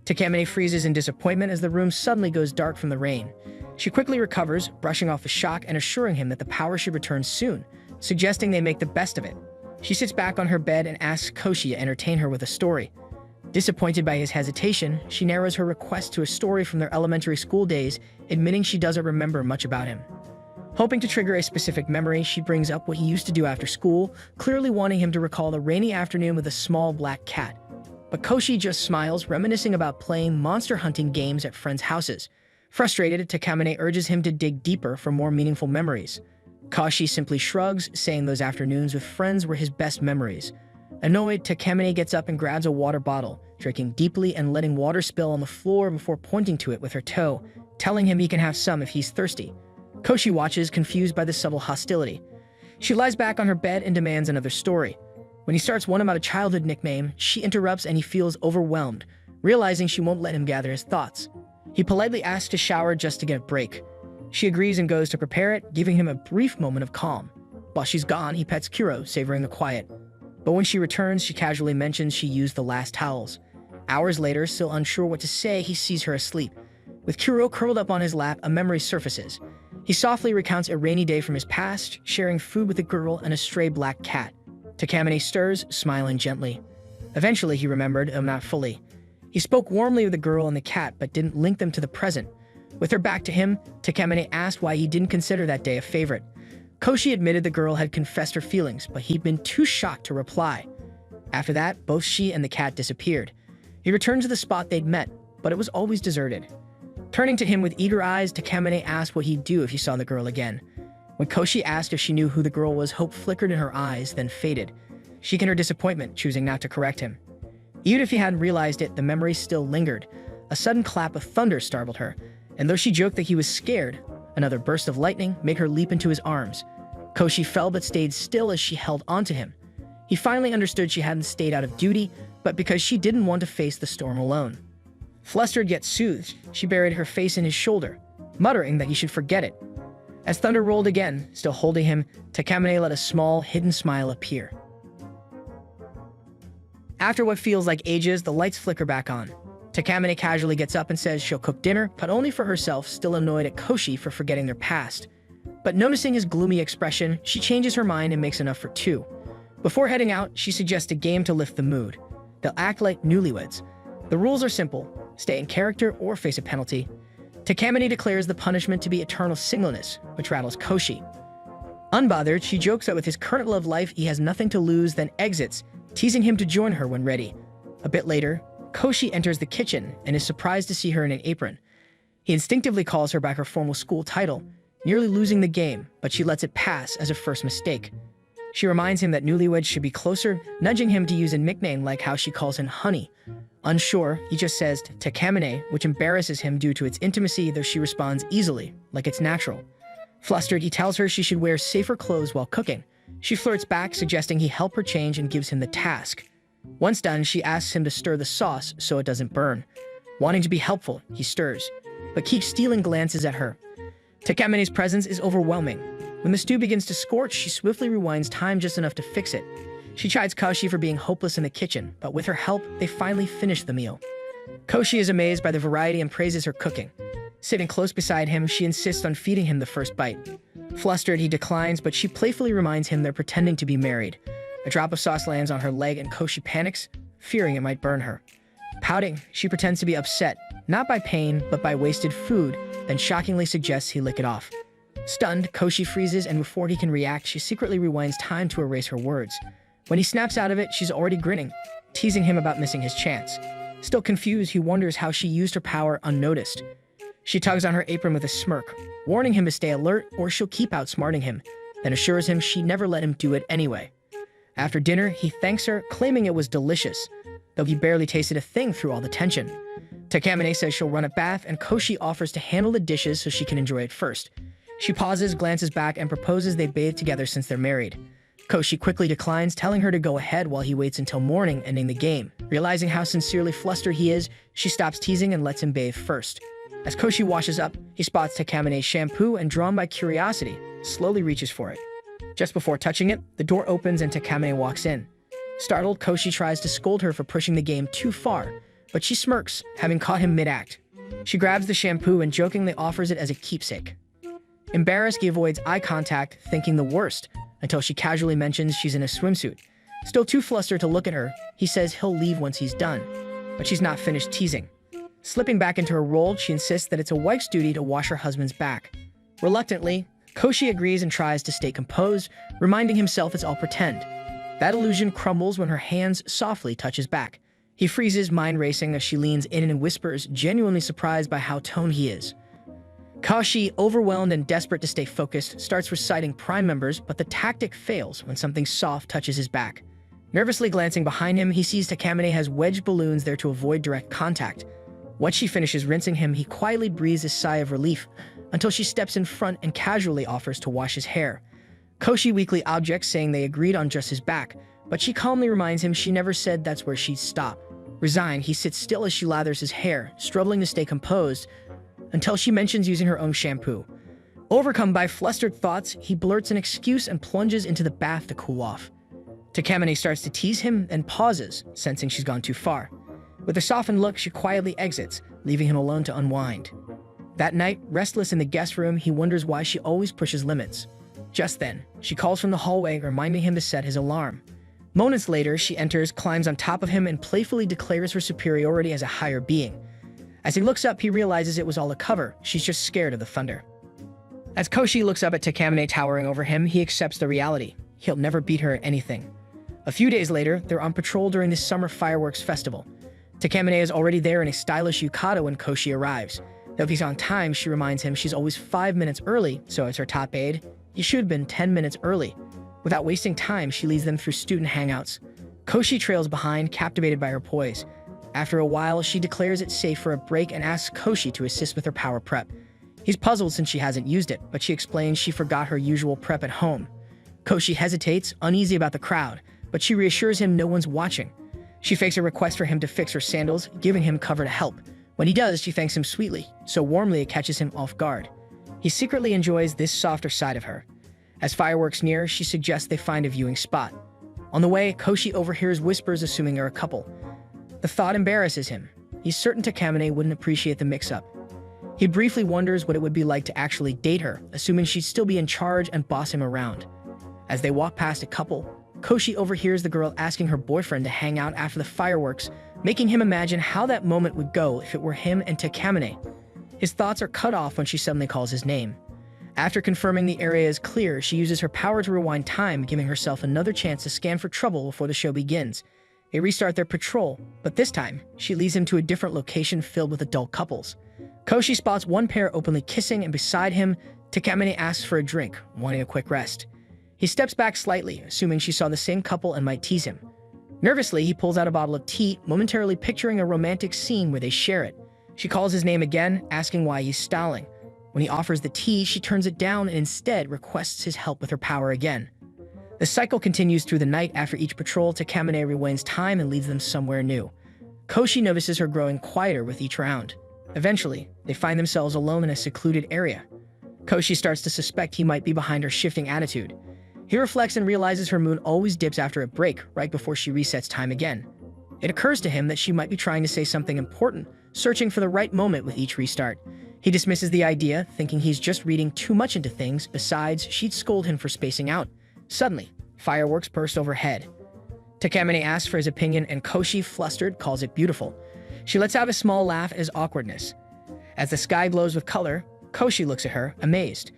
Takamine freezes in disappointment as the room suddenly goes dark from the rain. She quickly recovers, brushing off the shock and assuring him that the power should return soon, suggesting they make the best of it. She sits back on her bed and asks Koshi to entertain her with a story. Disappointed by his hesitation, she narrows her request to a story from their elementary school days, admitting she doesn't remember much about him. Hoping to trigger a specific memory, she brings up what he used to do after school, clearly wanting him to recall a rainy afternoon with a small black cat. But Koshi just smiles, reminiscing about playing monster hunting games at friends' houses. Frustrated, Takamine urges him to dig deeper for more meaningful memories. Koshi simply shrugs, saying those afternoons with friends were his best memories. Annoyed, Takamine gets up and grabs a water bottle, drinking deeply and letting water spill on the floor before pointing to it with her toe, telling him he can have some if he's thirsty. Koshi watches, confused by the subtle hostility. She lies back on her bed and demands another story. When he starts one about a childhood nickname, she interrupts and he feels overwhelmed, realizing she won't let him gather his thoughts. He politely asks to shower just to get a break. She agrees and goes to prepare it, giving him a brief moment of calm. While she's gone, he pets Kuro, savoring the quiet. But when she returns, she casually mentions she used the last towels. Hours later, still unsure what to say, he sees her asleep. With Kuro curled up on his lap, a memory surfaces. He softly recounts a rainy day from his past, sharing food with a girl and a stray black cat. Takamine stirs, smiling gently. Eventually, he remembered, not fully. He spoke warmly of the girl and the cat, but didn't link them to the present. With her back to him, Takamine asked why he didn't consider that day a favorite. Koshi admitted the girl had confessed her feelings, but he'd been too shocked to reply. After that, both she and the cat disappeared. He returned to the spot they'd met, but it was always deserted. Turning to him with eager eyes, Takamine asked what he'd do if he saw the girl again. When Koshi asked if she knew who the girl was, hope flickered in her eyes, then faded. She hid her disappointment, choosing not to correct him. Even if he hadn't realized it, the memory still lingered. A sudden clap of thunder startled her, and though she joked that he was scared, another burst of lightning made her leap into his arms. Koshi fell but stayed still as she held onto him. He finally understood she hadn't stayed out of duty, but because she didn't want to face the storm alone. Flustered yet soothed, she buried her face in his shoulder, muttering that he should forget it. As thunder rolled again, still holding him, Takamine let a small, hidden smile appear. After what feels like ages, the lights flicker back on. Takamine casually gets up and says she'll cook dinner, but only for herself, still annoyed at Koshi for forgetting their past. But noticing his gloomy expression, she changes her mind and makes enough for two. Before heading out, she suggests a game to lift the mood. They'll act like newlyweds. The rules are simple: stay in character or face a penalty. Takamine declares the punishment to be eternal singleness, which rattles Koshi. Unbothered, she jokes that with his current love life, he has nothing to lose, then exits, teasing him to join her when ready. A bit later, Koshi enters the kitchen and is surprised to see her in an apron. He instinctively calls her by her formal school title, nearly losing the game, but she lets it pass as a first mistake. She reminds him that newlyweds should be closer, nudging him to use a nickname like how she calls him Honey. Unsure, he just says Takamine, which embarrasses him due to its intimacy, though she responds easily, like it's natural. Flustered, he tells her she should wear safer clothes while cooking. She flirts back, suggesting he help her change and gives him the task. Once done, she asks him to stir the sauce so it doesn't burn. Wanting to be helpful, he stirs, but keeps stealing glances at her. Takamine's presence is overwhelming. When the stew begins to scorch, she swiftly rewinds time just enough to fix it. She chides Koshi for being hopeless in the kitchen, but with her help, they finally finish the meal. Koshi is amazed by the variety and praises her cooking. Sitting close beside him, she insists on feeding him the first bite. Flustered, he declines, but she playfully reminds him they're pretending to be married. A drop of sauce lands on her leg and Koshi panics, fearing it might burn her. Pouting, she pretends to be upset, not by pain, but by wasted food, then shockingly suggests he lick it off. Stunned, Koshi freezes, and before he can react, she secretly rewinds time to erase her words. When he snaps out of it, she's already grinning, teasing him about missing his chance. Still confused, he wonders how she used her power unnoticed. She tugs on her apron with a smirk, warning him to stay alert or she'll keep outsmarting him, then assures him she'd never let him do it anyway. After dinner, he thanks her, claiming it was delicious, though he barely tasted a thing through all the tension. Takamine says she'll run a bath, and Koshi offers to handle the dishes so she can enjoy it first. She pauses, glances back, and proposes they bathe together since they're married. Koshi quickly declines, telling her to go ahead while he waits until morning, ending the game. Realizing how sincerely flustered he is, she stops teasing and lets him bathe first. As Koshi washes up, he spots Takamine's shampoo and, drawn by curiosity, slowly reaches for it. Just before touching it, the door opens and Takamine walks in. Startled, Koshi tries to scold her for pushing the game too far, but she smirks, having caught him mid-act. She grabs the shampoo and jokingly offers it as a keepsake. Embarrassed, he avoids eye contact, thinking the worst, until she casually mentions she's in a swimsuit. Still too flustered to look at her, he says he'll leave once he's done, but she's not finished teasing. Slipping back into her role, she insists that it's a wife's duty to wash her husband's back. Reluctantly, Koshi agrees and tries to stay composed, reminding himself it's all pretend. That illusion crumbles when her hands softly touch his back. He freezes, mind racing, as she leans in and whispers, genuinely surprised by how toned he is. Koshi, overwhelmed and desperate to stay focused, starts reciting prime members, but the tactic fails when something soft touches his back. Nervously glancing behind him, he sees Takamine has wedged balloons there to avoid direct contact. Once she finishes rinsing him, he quietly breathes a sigh of relief, until she steps in front and casually offers to wash his hair. Koshi weakly objects, saying they agreed on just his back, but she calmly reminds him she never said that's where she'd stop. Resigned, he sits still as she lathers his hair, struggling to stay composed, until she mentions using her own shampoo. Overcome by flustered thoughts, he blurts an excuse and plunges into the bath to cool off. Takamine starts to tease him and pauses, sensing she's gone too far. With a softened look, she quietly exits, leaving him alone to unwind. That night, restless in the guest room, he wonders why she always pushes limits. Just then, she calls from the hallway, reminding him to set his alarm. Moments later, she enters, climbs on top of him, and playfully declares her superiority as a higher being. As he looks up, he realizes it was all a cover. She's just scared of the thunder. As Koshi looks up at Takamine towering over him, he accepts the reality. He'll never beat her at anything. A few days later, they're on patrol during the summer fireworks festival. Takamine is already there in a stylish yukata when Koshi arrives. Though if he's on time, she reminds him she's always 5 minutes early, so as her top aide, he should have been 10 minutes early. Without wasting time, she leads them through student hangouts. Koshi trails behind, captivated by her poise. After a while, she declares it's safe for a break and asks Koshi to assist with her power prep. He's puzzled since she hasn't used it, but she explains she forgot her usual prep at home. Koshi hesitates, uneasy about the crowd, but she reassures him no one's watching. She fakes a request for him to fix her sandals, giving him cover to help. When he does, she thanks him sweetly, so warmly it catches him off guard. He secretly enjoys this softer side of her. As fireworks near, she suggests they find a viewing spot. On the way, Koshi overhears whispers assuming they're a couple. The thought embarrasses him. He's certain Takamine wouldn't appreciate the mix-up. He briefly wonders what it would be like to actually date her, assuming she'd still be in charge and boss him around. As they walk past a couple, Koshi overhears the girl asking her boyfriend to hang out after the fireworks, making him imagine how that moment would go if it were him and Takamine. His thoughts are cut off when she suddenly calls his name. After confirming the area is clear, she uses her power to rewind time, giving herself another chance to scan for trouble before the show begins. They restart their patrol, but this time, she leads him to a different location filled with adult couples. Koshi spots one pair openly kissing, and beside him, Takamine asks for a drink, wanting a quick rest. He steps back slightly, assuming she saw the same couple and might tease him. Nervously, he pulls out a bottle of tea, momentarily picturing a romantic scene where they share it. She calls his name again, asking why he's stalling. When he offers the tea, she turns it down and instead requests his help with her power again. The cycle continues through the night. After each patrol, Takamine rewinds time and leads them somewhere new. Koshi notices her growing quieter with each round. Eventually, they find themselves alone in a secluded area. Koshi starts to suspect he might be behind her shifting attitude. He reflects and realizes her mood always dips after a break, right before she resets time again. It occurs to him that she might be trying to say something important, searching for the right moment with each restart. He dismisses the idea, thinking he's just reading too much into things. Besides, she'd scold him for spacing out. Suddenly, fireworks burst overhead. Takamine asks for his opinion, and Koshi, flustered, calls it beautiful. She lets out a small laugh at his awkwardness. As the sky glows with color, Koshi looks at her, amazed.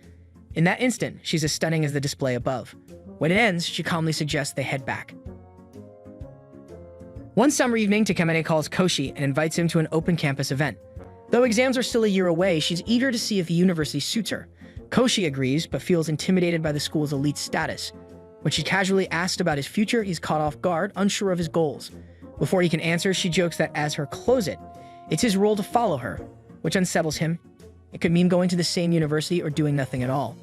In that instant, she's as stunning as the display above. When it ends, she calmly suggests they head back. One summer evening, Takamine calls Koshi and invites him to an open campus event. Though exams are still a year away, she's eager to see if the university suits her. Koshi agrees, but feels intimidated by the school's elite status. When she casually asks about his future, he's caught off guard, unsure of his goals. Before he can answer, she jokes that as her closet, it's his role to follow her, which unsettles him. It could mean going to the same university or doing nothing at all.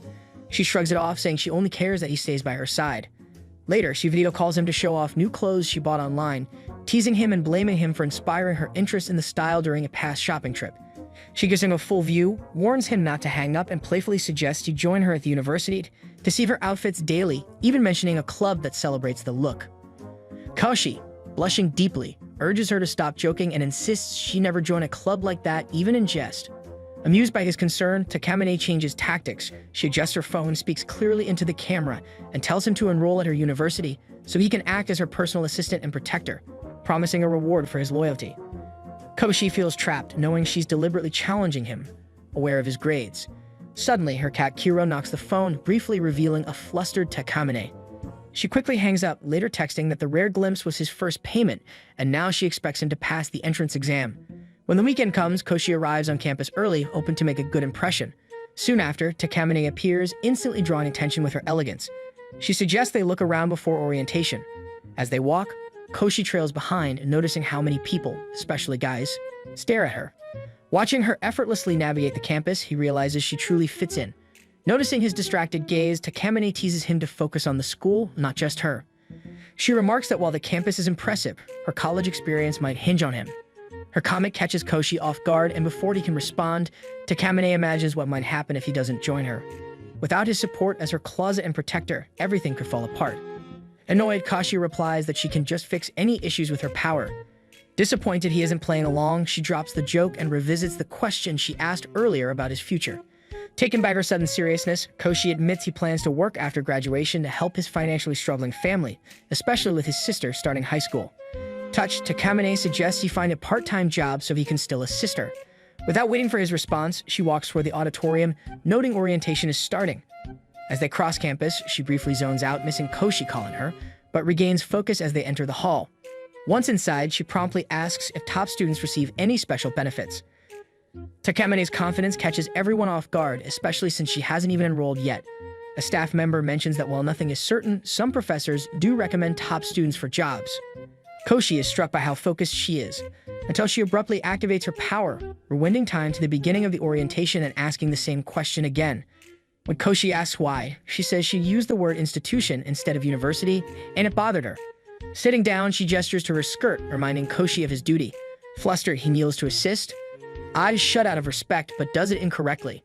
She shrugs it off, saying she only cares that he stays by her side. Later, she video calls him to show off new clothes she bought online, teasing him and blaming him for inspiring her interest in the style during a past shopping trip. She gives him a full view, warns him not to hang up, and playfully suggests he join her at the university to see her outfits daily, even mentioning a club that celebrates the look. Koshi, blushing deeply, urges her to stop joking and insists she never join a club like that, even in jest. Amused by his concern, Takamine changes tactics. She adjusts her phone, speaks clearly into the camera, and tells him to enroll at her university so he can act as her personal assistant and protector, promising a reward for his loyalty. Koshi feels trapped, knowing she's deliberately challenging him, aware of his grades. Suddenly, her cat Kiro knocks the phone, briefly revealing a flustered Takamine. She quickly hangs up, later texting that the rare glimpse was his first payment, and now she expects him to pass the entrance exam. When the weekend comes, Koshi arrives on campus early, hoping to make a good impression. Soon after, Takamine appears, instantly drawing attention with her elegance. She suggests they look around before orientation. As they walk, Koshi trails behind, noticing how many people, especially guys, stare at her. Watching her effortlessly navigate the campus, he realizes she truly fits in. Noticing his distracted gaze, Takamine teases him to focus on the school, not just her. She remarks that while the campus is impressive, her college experience might hinge on him. Her comment catches Koshi off guard, and before he can respond, Takamine imagines what might happen if he doesn't join her. Without his support as her closet and protector, everything could fall apart. Annoyed, Koshi replies that she can just fix any issues with her power. Disappointed he isn't playing along, she drops the joke and revisits the question she asked earlier about his future. Taken by her sudden seriousness, Koshi admits he plans to work after graduation to help his financially struggling family, especially with his sister starting high school. Touched, Takamine suggests he find a part-time job so he can still assist her. Without waiting for his response, she walks toward the auditorium, noting orientation is starting. As they cross campus, she briefly zones out, missing Koshi calling her, but regains focus as they enter the hall. Once inside, she promptly asks if top students receive any special benefits. Takamine's confidence catches everyone off guard, especially since she hasn't even enrolled yet. A staff member mentions that while nothing is certain, some professors do recommend top students for jobs. Koshi is struck by how focused she is, until she abruptly activates her power, rewinding time to the beginning of the orientation and asking the same question again. When Koshi asks why, she says she used the word institution instead of university, and it bothered her. Sitting down, she gestures to her skirt, reminding Koshi of his duty. Flustered, he kneels to assist. Eyes shut out of respect, but does it incorrectly.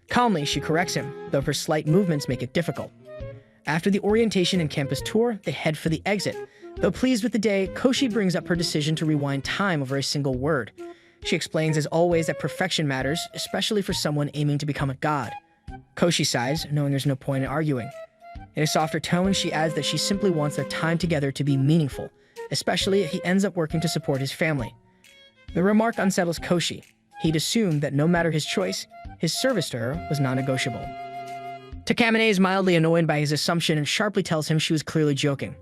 Calmly, she corrects him, though her slight movements make it difficult. After the orientation and campus tour, they head for the exit. Though pleased with the day, Koshi brings up her decision to rewind time over a single word. She explains, as always, that perfection matters, especially for someone aiming to become a god. Koshi sighs, knowing there's no point in arguing. In a softer tone, she adds that she simply wants their time together to be meaningful, especially if he ends up working to support his family. The remark unsettles Koshi. He'd assumed that no matter his choice, his service to her was non-negotiable. Takamine is mildly annoyed by his assumption and sharply tells him she was clearly joking.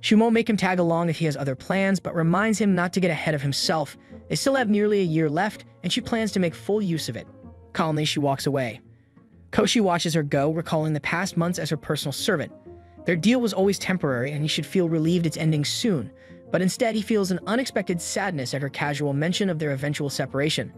She won't make him tag along if he has other plans, but reminds him not to get ahead of himself. They still have nearly a year left, and she plans to make full use of it. Calmly, she walks away. Koshi watches her go, recalling the past months as her personal servant. Their deal was always temporary, and he should feel relieved it's ending soon, but instead he feels an unexpected sadness at her casual mention of their eventual separation.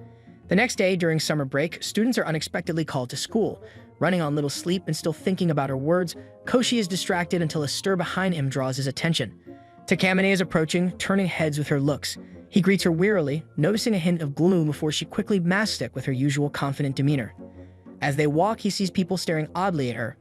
The next day, during summer break, students are unexpectedly called to school. Running on little sleep and still thinking about her words, Koshi is distracted until a stir behind him draws his attention. Takamine is approaching, turning heads with her looks. He greets her wearily, noticing a hint of gloom before she quickly masks it with her usual confident demeanor. As they walk, he sees people staring oddly at her.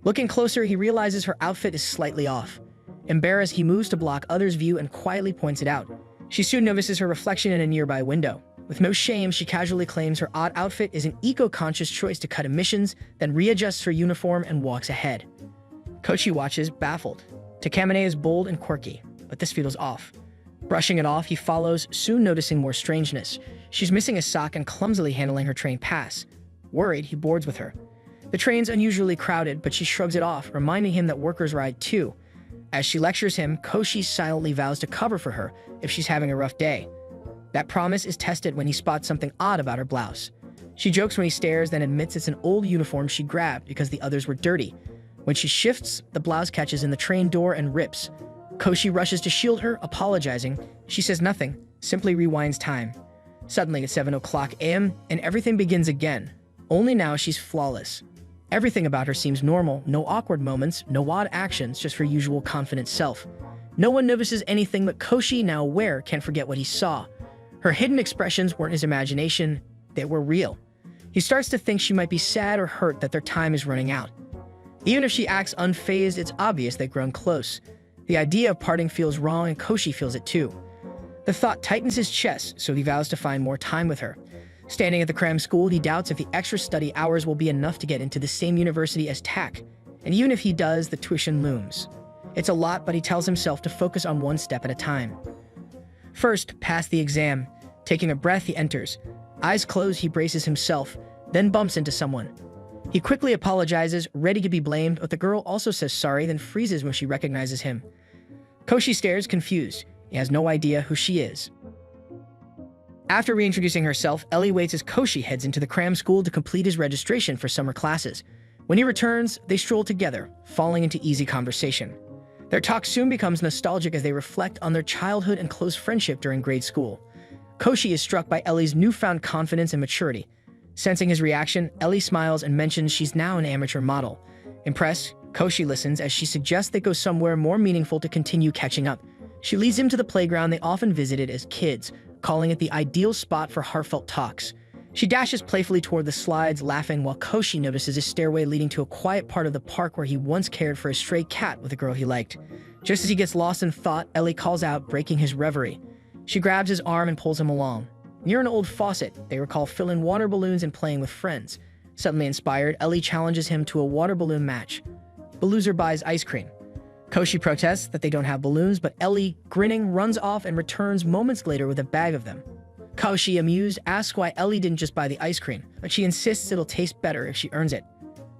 Looking closer, he realizes her outfit is slightly off. Embarrassed, he moves to block others' view and quietly points it out. She soon notices her reflection in a nearby window. With no shame, she casually claims her odd outfit is an eco-conscious choice to cut emissions, then readjusts her uniform and walks ahead. Koshi watches, baffled. Takamine is bold and quirky, but this feels off. Brushing it off, he follows, soon noticing more strangeness. She's missing a sock and clumsily handling her train pass. Worried, he boards with her. The train's unusually crowded, but she shrugs it off, reminding him that workers ride too. As she lectures him, Koshi silently vows to cover for her if she's having a rough day. That promise is tested when he spots something odd about her blouse. She jokes when he stares, then admits it's an old uniform she grabbed because the others were dirty. When she shifts, the blouse catches in the train door and rips. Koshi rushes to shield her, apologizing. She says nothing, simply rewinds time. Suddenly, it's 7:00 a.m., and everything begins again. Only now she's flawless. Everything about her seems normal, no awkward moments, no odd actions, just her usual confident self. No one notices anything, but Koshi, now aware, can't forget what he saw. Her hidden expressions weren't his imagination, they were real. He starts to think she might be sad or hurt that their time is running out. Even if she acts unfazed, it's obvious they've grown close. The idea of parting feels wrong, and Koshi feels it too. The thought tightens his chest, so he vows to find more time with her. Standing at the cram school, he doubts if the extra study hours will be enough to get into the same university as Tak, and even if he does, the tuition looms. It's a lot, but he tells himself to focus on one step at a time. First, pass the exam. Taking a breath, he enters. Eyes closed, he braces himself, then bumps into someone. He quickly apologizes, ready to be blamed, but the girl also says sorry, then freezes when she recognizes him. Koshi stares, confused. He has no idea who she is. After reintroducing herself, Ellie waits as Koshi heads into the cram school to complete his registration for summer classes. When he returns, they stroll together, falling into easy conversation. Their talk soon becomes nostalgic as they reflect on their childhood and close friendship during grade school. Koshi is struck by Ellie's newfound confidence and maturity. Sensing his reaction, Ellie smiles and mentions she's now an amateur model. Impressed, Koshi listens as she suggests they go somewhere more meaningful to continue catching up. She leads him to the playground they often visited as kids, calling it the ideal spot for heartfelt talks. She dashes playfully toward the slides, laughing while Koshi notices a stairway leading to a quiet part of the park where he once cared for a stray cat with a girl he liked. Just as he gets lost in thought, Ellie calls out, breaking his reverie. She grabs his arm and pulls him along. Near an old faucet, they recall filling water balloons and playing with friends. Suddenly inspired, Ellie challenges him to a water balloon match. The loser buys ice cream. Koshi protests that they don't have balloons, but Ellie, grinning, runs off and returns moments later with a bag of them. Koshi, amused, asks why Ellie didn't just buy the ice cream, but she insists it'll taste better if she earns it.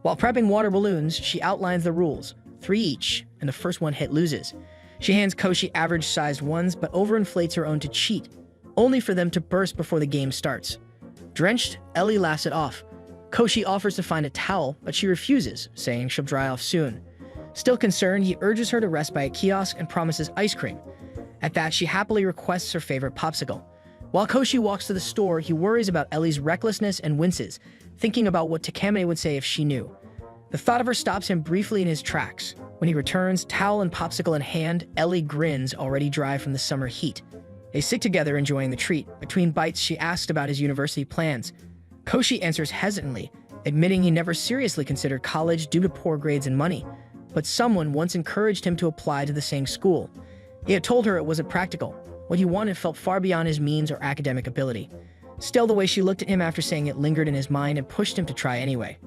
While prepping water balloons, she outlines the rules, 3 each, and the first one hit loses. She hands Koshi average-sized ones, but overinflates her own to cheat, only for them to burst before the game starts. Drenched, Ellie laughs it off. Koshi offers to find a towel, but she refuses, saying she'll dry off soon. Still concerned, he urges her to rest by a kiosk and promises ice cream. At that, she happily requests her favorite popsicle. While Koshi walks to the store, he worries about Ellie's recklessness and winces, thinking about what Takamine would say if she knew. The thought of her stops him briefly in his tracks. When he returns, towel and popsicle in hand, Ellie grins, already dry from the summer heat. They sit together enjoying the treat. Between bites, she asks about his university plans. Koshi answers hesitantly, admitting he never seriously considered college due to poor grades and money, but someone once encouraged him to apply to the same school. He had told her it wasn't practical. What he wanted felt far beyond his means or academic ability. Still, the way she looked at him after saying it lingered in his mind and pushed him to try anyway.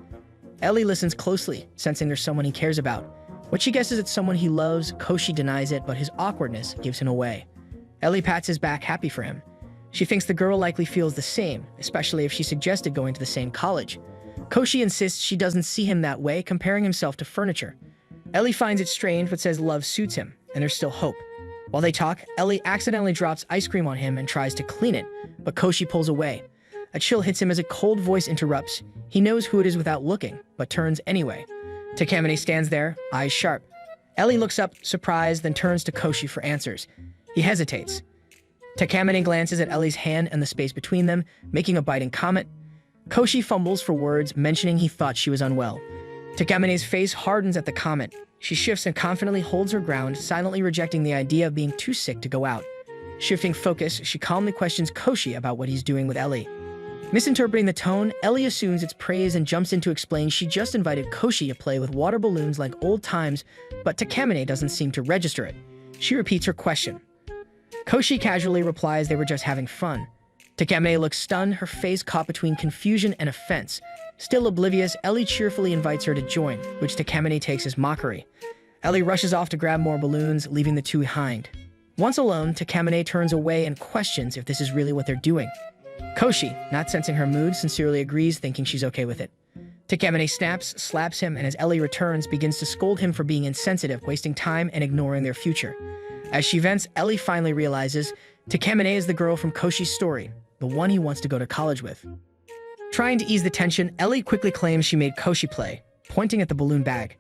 Ellie listens closely, sensing there's someone he cares about. What she guesses it's someone he loves, Koshi denies it, but his awkwardness gives him away. Ellie pats his back, happy for him. She thinks the girl likely feels the same, especially if she suggested going to the same college. Koshi insists she doesn't see him that way, comparing himself to furniture. Ellie finds it strange but says love suits him, and there's still hope. While they talk, Ellie accidentally drops ice cream on him and tries to clean it, but Koshi pulls away. A chill hits him as a cold voice interrupts. He knows who it is without looking, but turns anyway. Takamine stands there, eyes sharp. Ellie looks up, surprised, then turns to Koshi for answers. He hesitates. Takamine glances at Ellie's hand and the space between them, making a biting comment. Koshi fumbles for words, mentioning he thought she was unwell. Takamine's face hardens at the comment. She shifts and confidently holds her ground, silently rejecting the idea of being too sick to go out. Shifting focus, she calmly questions Koshi about what he's doing with Ellie. Misinterpreting the tone, Ellie assumes it's praise and jumps in to explain she just invited Koshi to play with water balloons like old times, but Takamine doesn't seem to register it. She repeats her question. Koshi casually replies they were just having fun. Takamine looks stunned, her face caught between confusion and offense. Still oblivious, Ellie cheerfully invites her to join, which Takamine takes as mockery. Ellie rushes off to grab more balloons, leaving the two behind. Once alone, Takamine turns away and questions if this is really what they're doing. Koshi, not sensing her mood, sincerely agrees, thinking she's okay with it. Takamine snaps, slaps him, and as Ellie returns, begins to scold him for being insensitive, wasting time, and ignoring their future. As she vents, Ellie finally realizes Takamine is the girl from Koshi's story, the one he wants to go to college with. Trying to ease the tension, Ellie quickly claims she made Koshi play, pointing at the balloon bag.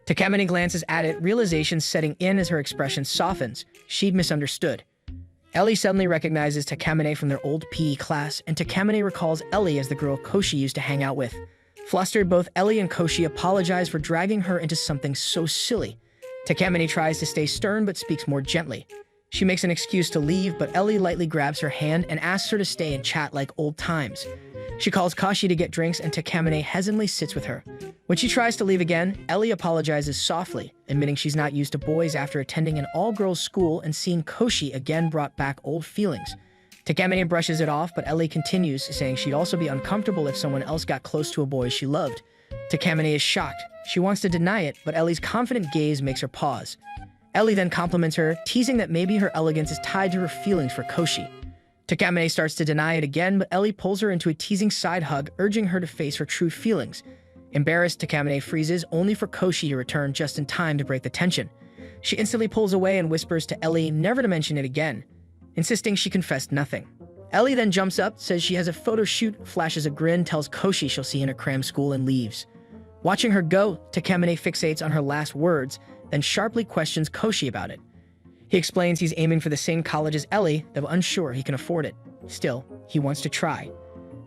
Takamine glances at it, realization setting in as her expression softens. She'd misunderstood. Ellie suddenly recognizes Takamine from their old PE class, and Takamine recalls Ellie as the girl Koshi used to hang out with. Flustered, both Ellie and Koshi apologize for dragging her into something so silly. Takamine tries to stay stern but speaks more gently. She makes an excuse to leave, but Ellie lightly grabs her hand and asks her to stay and chat like old times. She calls Koshi to get drinks, and Takamine hesitantly sits with her. When she tries to leave again, Ellie apologizes softly, admitting she's not used to boys after attending an all-girls school and seeing Koshi again brought back old feelings. Takamine brushes it off, but Ellie continues, saying she'd also be uncomfortable if someone else got close to a boy she loved. Takamine is shocked. She wants to deny it, but Ellie's confident gaze makes her pause. Ellie then compliments her, teasing that maybe her elegance is tied to her feelings for Koshi. Takamine starts to deny it again, but Ellie pulls her into a teasing side hug, urging her to face her true feelings. Embarrassed, Takamine freezes, only for Koshi to return just in time to break the tension. She instantly pulls away and whispers to Ellie never to mention it again, insisting she confessed nothing. Ellie then jumps up, says she has a photo shoot, flashes a grin, tells Koshi she'll see in a cram school, and leaves. Watching her go, Takamine fixates on her last words, then sharply questions Koshi about it. He explains he's aiming for the same college as Ellie, though unsure he can afford it. Still, he wants to try.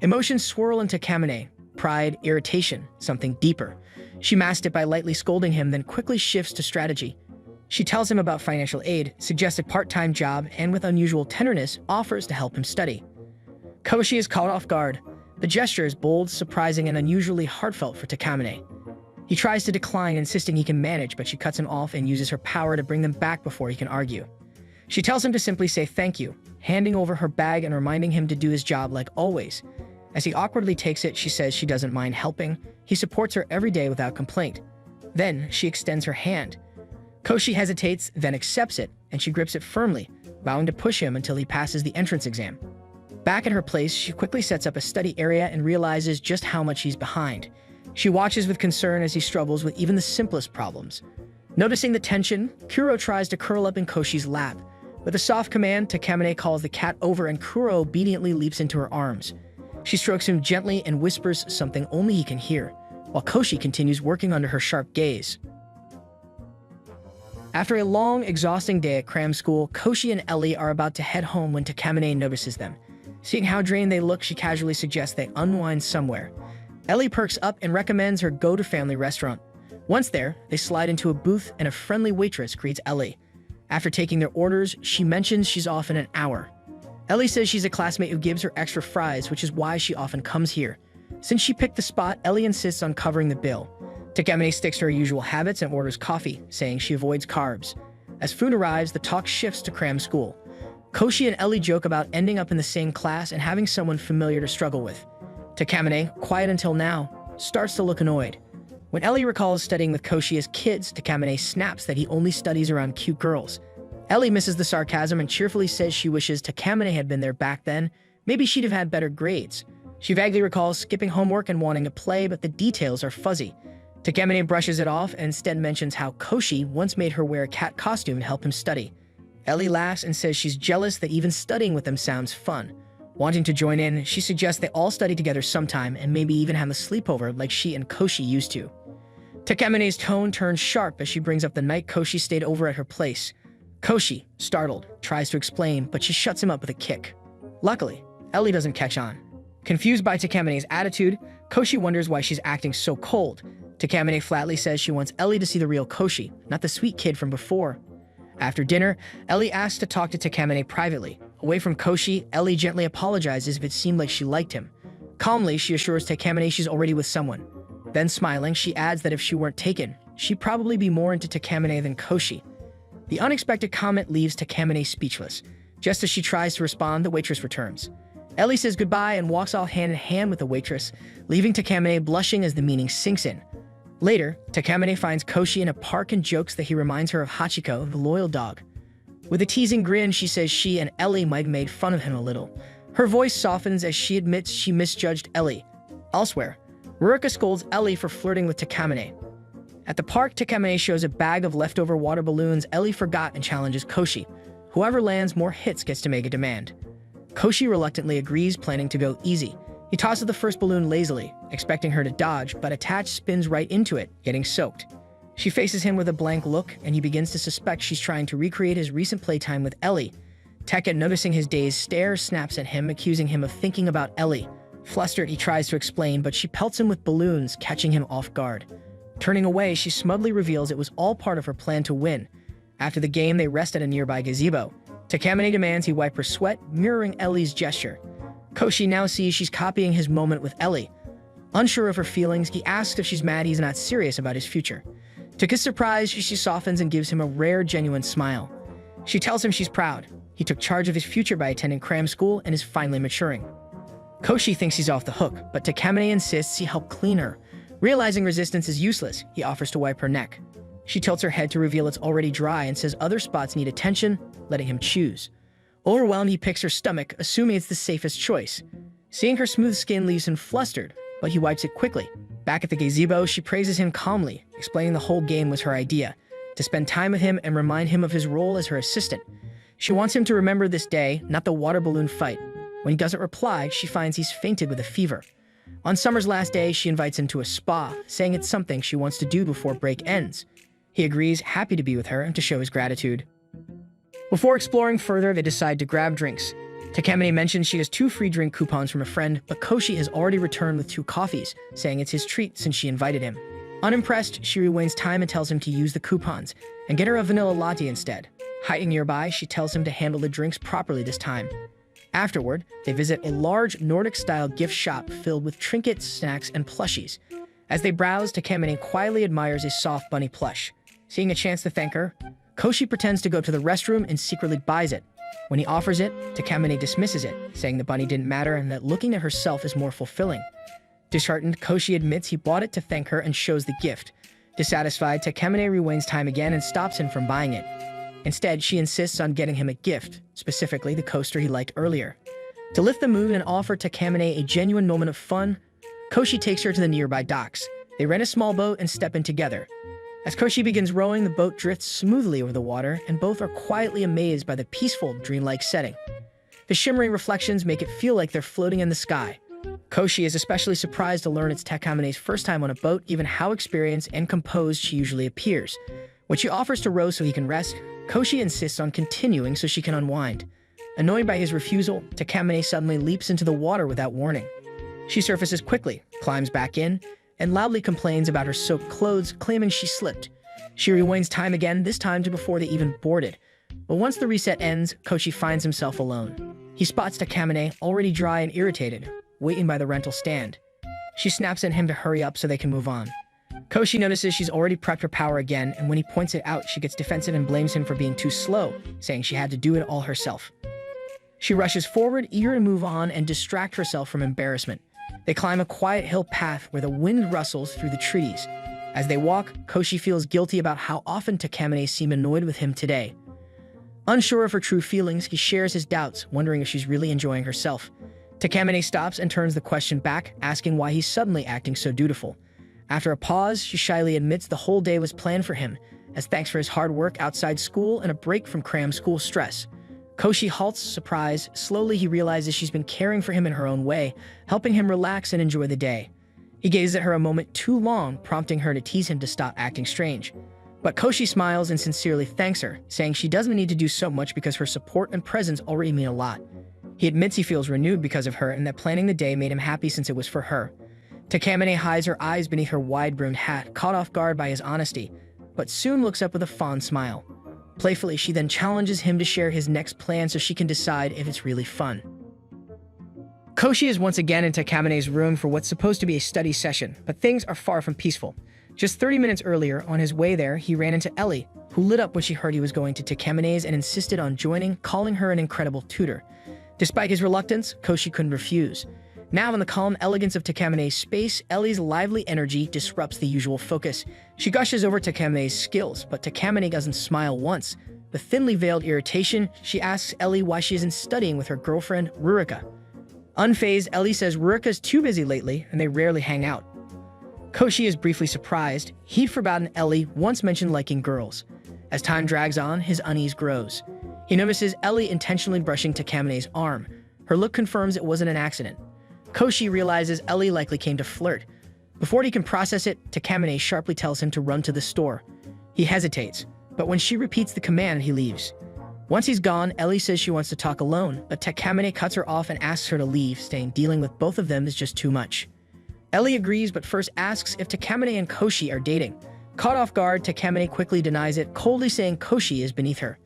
Emotions swirl in Takamine. Pride, irritation, something deeper. She masked it by lightly scolding him, then quickly shifts to strategy. She tells him about financial aid, suggests a part-time job, and with unusual tenderness, offers to help him study. Koshi is caught off guard. The gesture is bold, surprising, and unusually heartfelt for Takamine. He tries to decline, insisting he can manage, but she cuts him off and uses her power to bring them back before he can argue. She tells him to simply say thank you, handing over her bag and reminding him to do his job like always. As he awkwardly takes it, she says she doesn't mind helping. He supports her every day without complaint. Then she extends her hand. Koshi hesitates, then accepts it, and she grips it firmly, vowing to push him until he passes the entrance exam. Back at her place, she quickly sets up a study area and realizes just how much he's behind. She watches with concern as he struggles with even the simplest problems. Noticing the tension, Kuro tries to curl up in Koshi's lap. With a soft command, Takamine calls the cat over and Kuro obediently leaps into her arms. She strokes him gently and whispers something only he can hear, while Koshi continues working under her sharp gaze. After a long, exhausting day at cram school, Koshi and Ellie are about to head home when Takamine notices them. Seeing how drained they look, she casually suggests they unwind somewhere. Ellie perks up and recommends her go-to-family restaurant. Once there, they slide into a booth and a friendly waitress greets Ellie. After taking their orders, she mentions she's off in an hour. Ellie says she's a classmate who gives her extra fries, which is why she often comes here. Since she picked the spot, Ellie insists on covering the bill. Takamine sticks to her usual habits and orders coffee, saying she avoids carbs. As food arrives, the talk shifts to cram school. Koshi and Ellie joke about ending up in the same class and having someone familiar to struggle with. Takamine, quiet until now, starts to look annoyed. When Ellie recalls studying with Koshi as kids, Takamine snaps that he only studies around cute girls. Ellie misses the sarcasm and cheerfully says she wishes Takamine had been there back then. Maybe she'd have had better grades. She vaguely recalls skipping homework and wanting to play, but the details are fuzzy. Takamine brushes it off and instead mentions how Koshi once made her wear a cat costume to help him study. Ellie laughs and says she's jealous that even studying with them sounds fun. Wanting to join in, she suggests they all study together sometime and maybe even have a sleepover like she and Koshi used to. Takamine's tone turns sharp as she brings up the night Koshi stayed over at her place. Koshi, startled, tries to explain, but she shuts him up with a kick. Luckily, Ellie doesn't catch on. Confused by Takamine's attitude, Koshi wonders why she's acting so cold. Takamine flatly says she wants Ellie to see the real Koshi, not the sweet kid from before. After dinner, Ellie asks to talk to Takamine privately. Away from Koshi, Ellie gently apologizes if it seemed like she liked him. Calmly, she assures Takamine she's already with someone. Then smiling, she adds that if she weren't taken, she'd probably be more into Takamine than Koshi. The unexpected comment leaves Takamine speechless. Just as she tries to respond, the waitress returns. Ellie says goodbye and walks off hand in hand with the waitress, leaving Takamine blushing as the meaning sinks in. Later, Takamine finds Koshi in a park and jokes that he reminds her of Hachiko, the loyal dog. With a teasing grin, she says she and Ellie might have made fun of him a little. Her voice softens as she admits she misjudged Ellie. Elsewhere, Ruruka scolds Ellie for flirting with Takamine. At the park, Takamine shows a bag of leftover water balloons Ellie forgot and challenges Koshi. Whoever lands more hits gets to make a demand. Koshi reluctantly agrees, planning to go easy. He tosses the first balloon lazily, expecting her to dodge, but attached spins right into it, getting soaked. She faces him with a blank look, and he begins to suspect she's trying to recreate his recent playtime with Ellie. Tekka, noticing his dazed stare, snaps at him, accusing him of thinking about Ellie. Flustered, he tries to explain, but she pelts him with balloons, catching him off guard. Turning away, she smugly reveals it was all part of her plan to win. After the game, they rest at a nearby gazebo. Takamine demands he wipe her sweat, mirroring Ellie's gesture. Koshi now sees she's copying his moment with Ellie. Unsure of her feelings, he asks if she's mad he's not serious about his future. To his surprise, she softens and gives him a rare, genuine smile. She tells him she's proud. He took charge of his future by attending cram school and is finally maturing. Koshi thinks he's off the hook, but Takamine insists he help clean her. Realizing resistance is useless, he offers to wipe her neck. She tilts her head to reveal it's already dry and says other spots need attention, letting him choose. Overwhelmed, he picks her stomach, assuming it's the safest choice. Seeing her smooth skin leaves him flustered, but he wipes it quickly. Back at the gazebo, she praises him calmly, explaining the whole game was her idea, to spend time with him and remind him of his role as her assistant. She wants him to remember this day, not the water balloon fight. When he doesn't reply, she finds he's fainted with a fever. On Summer's last day, she invites him to a spa, saying it's something she wants to do before break ends. He agrees, happy to be with her and to show his gratitude. Before exploring further, they decide to grab drinks. Takamine mentions she has 2 free drink coupons from a friend, but Koshi has already returned with 2 coffees, saying it's his treat since she invited him. Unimpressed, she rewinds time and tells him to use the coupons and get her a vanilla latte instead. Hiding nearby, she tells him to handle the drinks properly this time. Afterward, they visit a large Nordic-style gift shop filled with trinkets, snacks, and plushies. As they browse, Takamine quietly admires a soft bunny plush. Seeing a chance to thank her, Koshi pretends to go to the restroom and secretly buys it. When he offers it, Takamine dismisses it, saying the bunny didn't matter and that looking at herself is more fulfilling. Disheartened, Koshi admits he bought it to thank her and shows the gift. Dissatisfied, Takamine rewinds time again and stops him from buying it. Instead, she insists on getting him a gift, specifically the coaster he liked earlier. To lift the mood and offer Takamine a genuine moment of fun, Koshi takes her to the nearby docks. They rent a small boat and step in together. As Koshi begins rowing, the boat drifts smoothly over the water, and both are quietly amazed by the peaceful, dreamlike setting. The shimmering reflections make it feel like they're floating in the sky. Koshi is especially surprised to learn it's Takamine's first time on a boat, given how experienced and composed she usually appears. When she offers to row so he can rest, Koshi insists on continuing so she can unwind. Annoyed by his refusal, Takamine suddenly leaps into the water without warning. She surfaces quickly, climbs back in, and loudly complains about her soaked clothes, claiming she slipped. She rewinds time again, this time to before they even boarded. But once the reset ends, Koshi finds himself alone. He spots Takamine, already dry and irritated, waiting by the rental stand. She snaps at him to hurry up so they can move on. Koshi notices she's already prepped her power again, and when he points it out, she gets defensive and blames him for being too slow, saying she had to do it all herself. She rushes forward, eager to move on and distract herself from embarrassment. They climb a quiet hill path where the wind rustles through the trees. As they walk, Koshi feels guilty about how often Takamine seemed annoyed with him today. Unsure of her true feelings, he shares his doubts, wondering if she's really enjoying herself. Takamine stops and turns the question back, asking why he's suddenly acting so dutiful. After a pause, she shyly admits the whole day was planned for him, as thanks for his hard work outside school and a break from cram school stress. Koshi halts, surprised. Slowly, he realizes she's been caring for him in her own way, helping him relax and enjoy the day. He gazes at her a moment too long, prompting her to tease him to stop acting strange. But Koshi smiles and sincerely thanks her, saying she doesn't need to do so much because her support and presence already mean a lot. He admits he feels renewed because of her and that planning the day made him happy since it was for her. Takamine hides her eyes beneath her wide-brimmed hat, caught off guard by his honesty, but soon looks up with a fond smile. Playfully, she then challenges him to share his next plan so she can decide if it's really fun. Koshi is once again in Takamine's room for what's supposed to be a study session, but things are far from peaceful. Just 30 minutes earlier, on his way there, he ran into Ellie, who lit up when she heard he was going to Takamine's and insisted on joining, calling her an incredible tutor. Despite his reluctance, Koshi couldn't refuse. Now in the calm elegance of Takamine's space, Ellie's lively energy disrupts the usual focus. She gushes over Takamine's skills, but Takamine doesn't smile once. With thinly veiled irritation, she asks Ellie why she isn't studying with her girlfriend, Rurika. Unfazed, Ellie says Rurika's too busy lately, and they rarely hang out. Koshi is briefly surprised. He'd forgotten Ellie once mentioned liking girls. As time drags on, his unease grows. He notices Ellie intentionally brushing Takamine's arm. Her look confirms it wasn't an accident. Koshi realizes Ellie likely came to flirt. Before he can process it, Takamine sharply tells him to run to the store. He hesitates, but when she repeats the command, he leaves. Once he's gone, Ellie says she wants to talk alone, but Takamine cuts her off and asks her to leave, saying dealing with both of them is just too much. Ellie agrees, but first asks if Takamine and Koshi are dating. Caught off guard, Takamine quickly denies it, coldly saying Koshi is beneath her.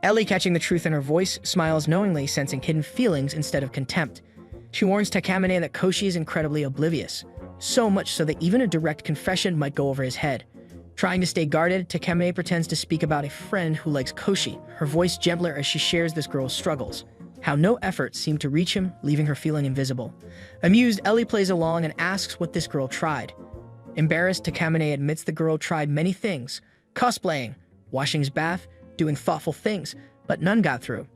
Ellie, catching the truth in her voice, smiles knowingly, sensing hidden feelings instead of contempt. She warns Takamine that Koshi is incredibly oblivious, so much so that even a direct confession might go over his head. Trying to stay guarded, Takamine pretends to speak about a friend who likes Koshi, her voice gentler as she shares this girl's struggles. How no effort seemed to reach him, leaving her feeling invisible. Amused, Ellie plays along and asks what this girl tried. Embarrassed, Takamine admits the girl tried many things: cosplaying, washing his bath, doing thoughtful things, but none got through.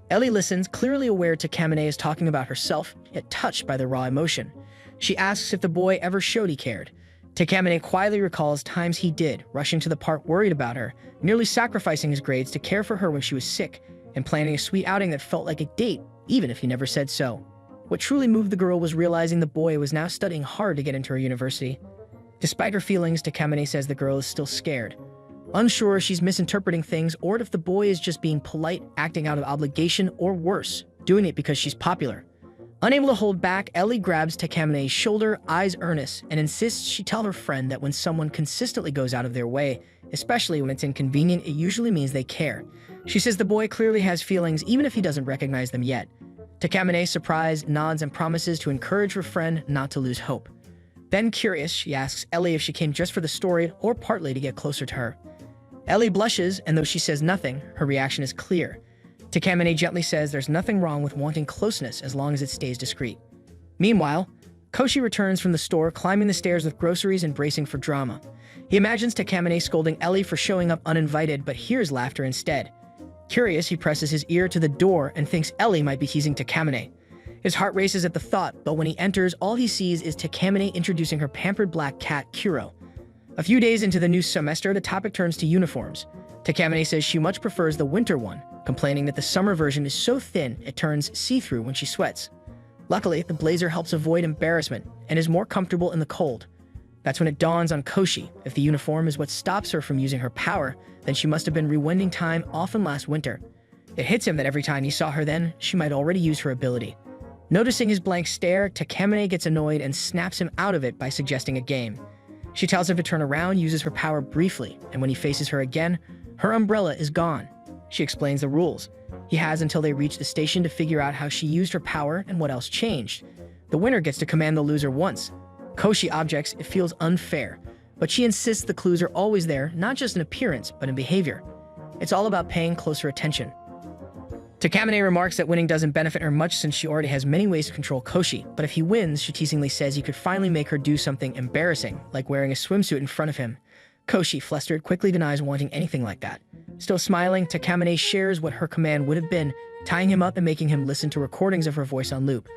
Ellie listens, clearly aware Takamine is talking about herself, yet touched by the raw emotion. She asks if the boy ever showed he cared. Takamine quietly recalls times he did, rushing to the park worried about her, nearly sacrificing his grades to care for her when she was sick, and planning a sweet outing that felt like a date, even if he never said so. What truly moved the girl was realizing the boy was now studying hard to get into her university. Despite her feelings, Takamine says the girl is still scared. Unsure if she's misinterpreting things or if the boy is just being polite, acting out of obligation, or worse, doing it because she's popular. Unable to hold back, Ellie grabs Takamine's shoulder, eyes earnest, and insists she tell her friend that when someone consistently goes out of their way, especially when it's inconvenient, it usually means they care. She says the boy clearly has feelings even if he doesn't recognize them yet. Takamine, surprised, nods and promises to encourage her friend not to lose hope. Then, curious, she asks Ellie if she came just for the story or partly to get closer to her. Ellie blushes, and though she says nothing, her reaction is clear. Takamine gently says there's nothing wrong with wanting closeness as long as it stays discreet. Meanwhile, Koshi returns from the store, climbing the stairs with groceries and bracing for drama. He imagines Takamine scolding Ellie for showing up uninvited, but hears laughter instead. Curious, he presses his ear to the door and thinks Ellie might be teasing Takamine. His heart races at the thought, but when he enters, all he sees is Takamine introducing her pampered black cat, Kuro. A few days into the new semester, the topic turns to uniforms. Takamine says she much prefers the winter one, complaining that the summer version is so thin it turns see-through when she sweats. Luckily, the blazer helps avoid embarrassment and is more comfortable in the cold. That's when it dawns on Koshi, if the uniform is what stops her from using her power, then she must have been rewinding time often last winter. It hits him that every time he saw her then, she might already use her ability. Noticing his blank stare, Takamine gets annoyed and snaps him out of it by suggesting a game. She tells him to turn around, uses her power briefly, and when he faces her again, her umbrella is gone. She explains the rules. He has until they reach the station to figure out how she used her power and what else changed. The winner gets to command the loser once. Koshi objects it feels unfair, but she insists the clues are always there, not just in appearance, but in behavior. It's all about paying closer attention. Takamine remarks that winning doesn't benefit her much since she already has many ways to control Koshi, but if he wins, she teasingly says he could finally make her do something embarrassing, like wearing a swimsuit in front of him. Koshi, flustered, quickly denies wanting anything like that. Still smiling, Takamine shares what her command would have been, tying him up and making him listen to recordings of her voice on loop.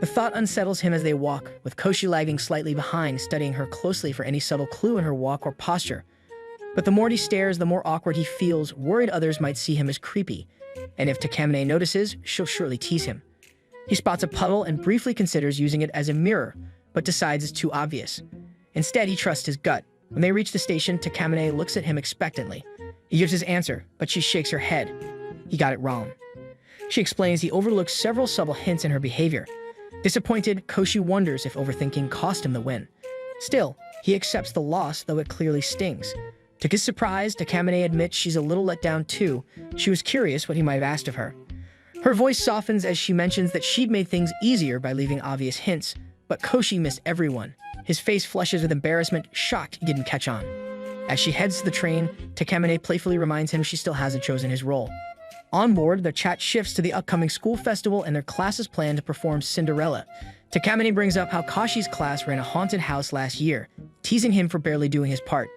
The thought unsettles him as they walk, with Koshi lagging slightly behind, studying her closely for any subtle clue in her walk or posture. But the more he stares, the more awkward he feels, worried others might see him as creepy. And if Takamine notices, she'll surely tease him. He spots a puddle and briefly considers using it as a mirror, but decides it's too obvious. Instead, he trusts his gut. When they reach the station, Takamine looks at him expectantly. He gives his answer, but she shakes her head. He got it wrong. She explains he overlooks several subtle hints in her behavior. Disappointed, Koshi wonders if overthinking cost him the win. Still, he accepts the loss, though it clearly stings. To his surprise, Takamine admits she's a little let down too. She was curious what he might have asked of her. Her voice softens as she mentions that she'd made things easier by leaving obvious hints, but Koshi missed everyone. His face flushes with embarrassment, shocked he didn't catch on. As she heads to the train, Takamine playfully reminds him she still hasn't chosen his role. On board, their chat shifts to the upcoming school festival and their classes plan to perform Cinderella. Takamine brings up how Koshi's class ran a haunted house last year, teasing him for barely doing his part.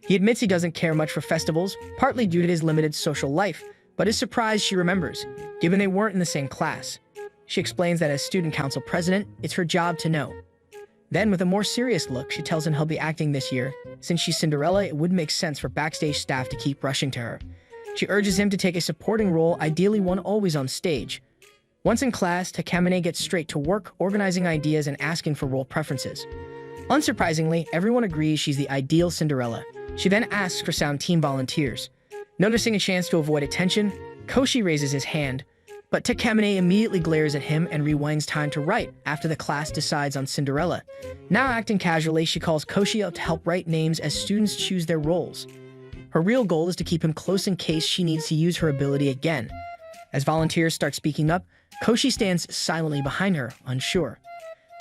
He admits he doesn't care much for festivals, partly due to his limited social life, but is surprised she remembers, given they weren't in the same class. She explains that as student council president, it's her job to know. Then, with a more serious look, she tells him he'll be acting this year. Since she's Cinderella, it would make sense for backstage staff to keep rushing to her. She urges him to take a supporting role, ideally one always on stage. Once in class, Takamine gets straight to work, organizing ideas and asking for role preferences. Unsurprisingly, everyone agrees she's the ideal Cinderella. She then asks for sound team volunteers. Noticing a chance to avoid attention, Koshi raises his hand, but Takamine immediately glares at him and rewinds time to write after the class decides on Cinderella. Now acting casually, she calls Koshi out to help write names as students choose their roles. Her real goal is to keep him close in case she needs to use her ability again. As volunteers start speaking up, Koshi stands silently behind her, unsure.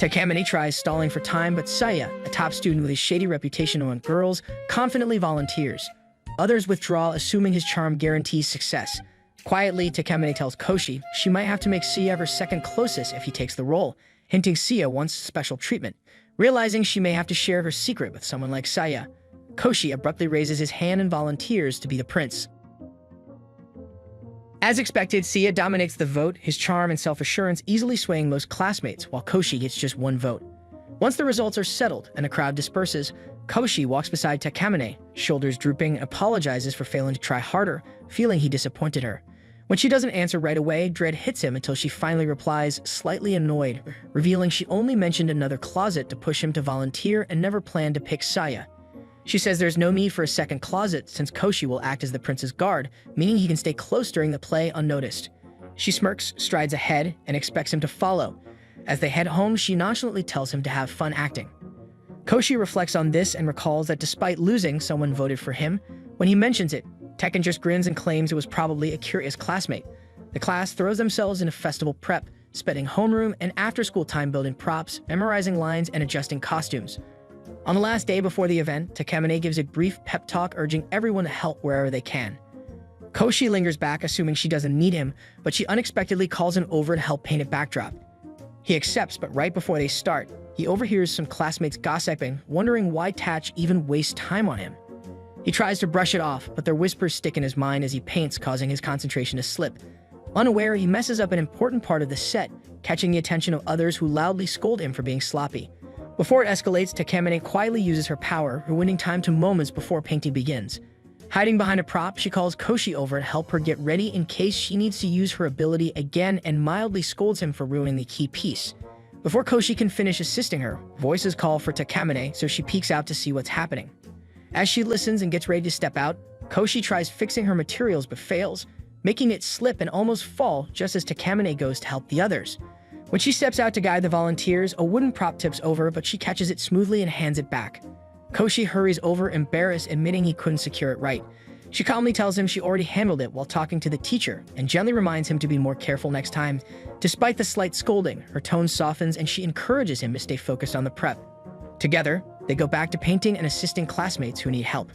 Takamine tries stalling for time, but Saya, a top student with a shady reputation among girls, confidently volunteers. Others withdraw, assuming his charm guarantees success. Quietly, Takamine tells Koshi she might have to make Sia her second closest if he takes the role, hinting Sia wants special treatment. Realizing she may have to share her secret with someone like Saya, Koshi abruptly raises his hand and volunteers to be the prince. As expected, Sia dominates the vote, his charm and self-assurance easily swaying most classmates, while Koshi gets just one vote. Once the results are settled and the crowd disperses, Koshi walks beside Takamine, shoulders drooping, and apologizes for failing to try harder, feeling he disappointed her. When she doesn't answer right away, dread hits him until she finally replies, slightly annoyed, revealing she only mentioned another closet to push him to volunteer and never planned to pick Saya. She says there's no need for a second closet since Koshi will act as the prince's guard, meaning he can stay close during the play unnoticed. She smirks, strides ahead, and expects him to follow. As they head home, she nonchalantly tells him to have fun acting. Koshi reflects on this and recalls that despite losing, someone voted for him. When he mentions it, Tekken just grins and claims it was probably a curious classmate. The class throws themselves into festival prep, spending homeroom and after-school time building props, memorizing lines, and adjusting costumes. On the last day before the event, Takamine gives a brief pep talk urging everyone to help wherever they can. Koshi lingers back, assuming she doesn't need him, but she unexpectedly calls him over to help paint a backdrop. He accepts, but right before they start, he overhears some classmates gossiping, wondering why Tatch even wastes time on him. He tries to brush it off, but their whispers stick in his mind as he paints, causing his concentration to slip. Unaware, he messes up an important part of the set, catching the attention of others who loudly scold him for being sloppy. Before it escalates, Takamine quietly uses her power, ruining time to moments before painting begins. Hiding behind a prop, she calls Koshi over to help her get ready in case she needs to use her ability again and mildly scolds him for ruining the key piece. Before Koshi can finish assisting her, voices call for Takamine, so she peeks out to see what's happening. As she listens and gets ready to step out, Koshi tries fixing her materials but fails, making it slip and almost fall just as Takamine goes to help the others. When she steps out to guide the volunteers, a wooden prop tips over, but she catches it smoothly and hands it back. Koshi hurries over, embarrassed, admitting he couldn't secure it right. She calmly tells him she already handled it while talking to the teacher, and gently reminds him to be more careful next time. Despite the slight scolding, her tone softens and she encourages him to stay focused on the prep. Together, they go back to painting and assisting classmates who need help.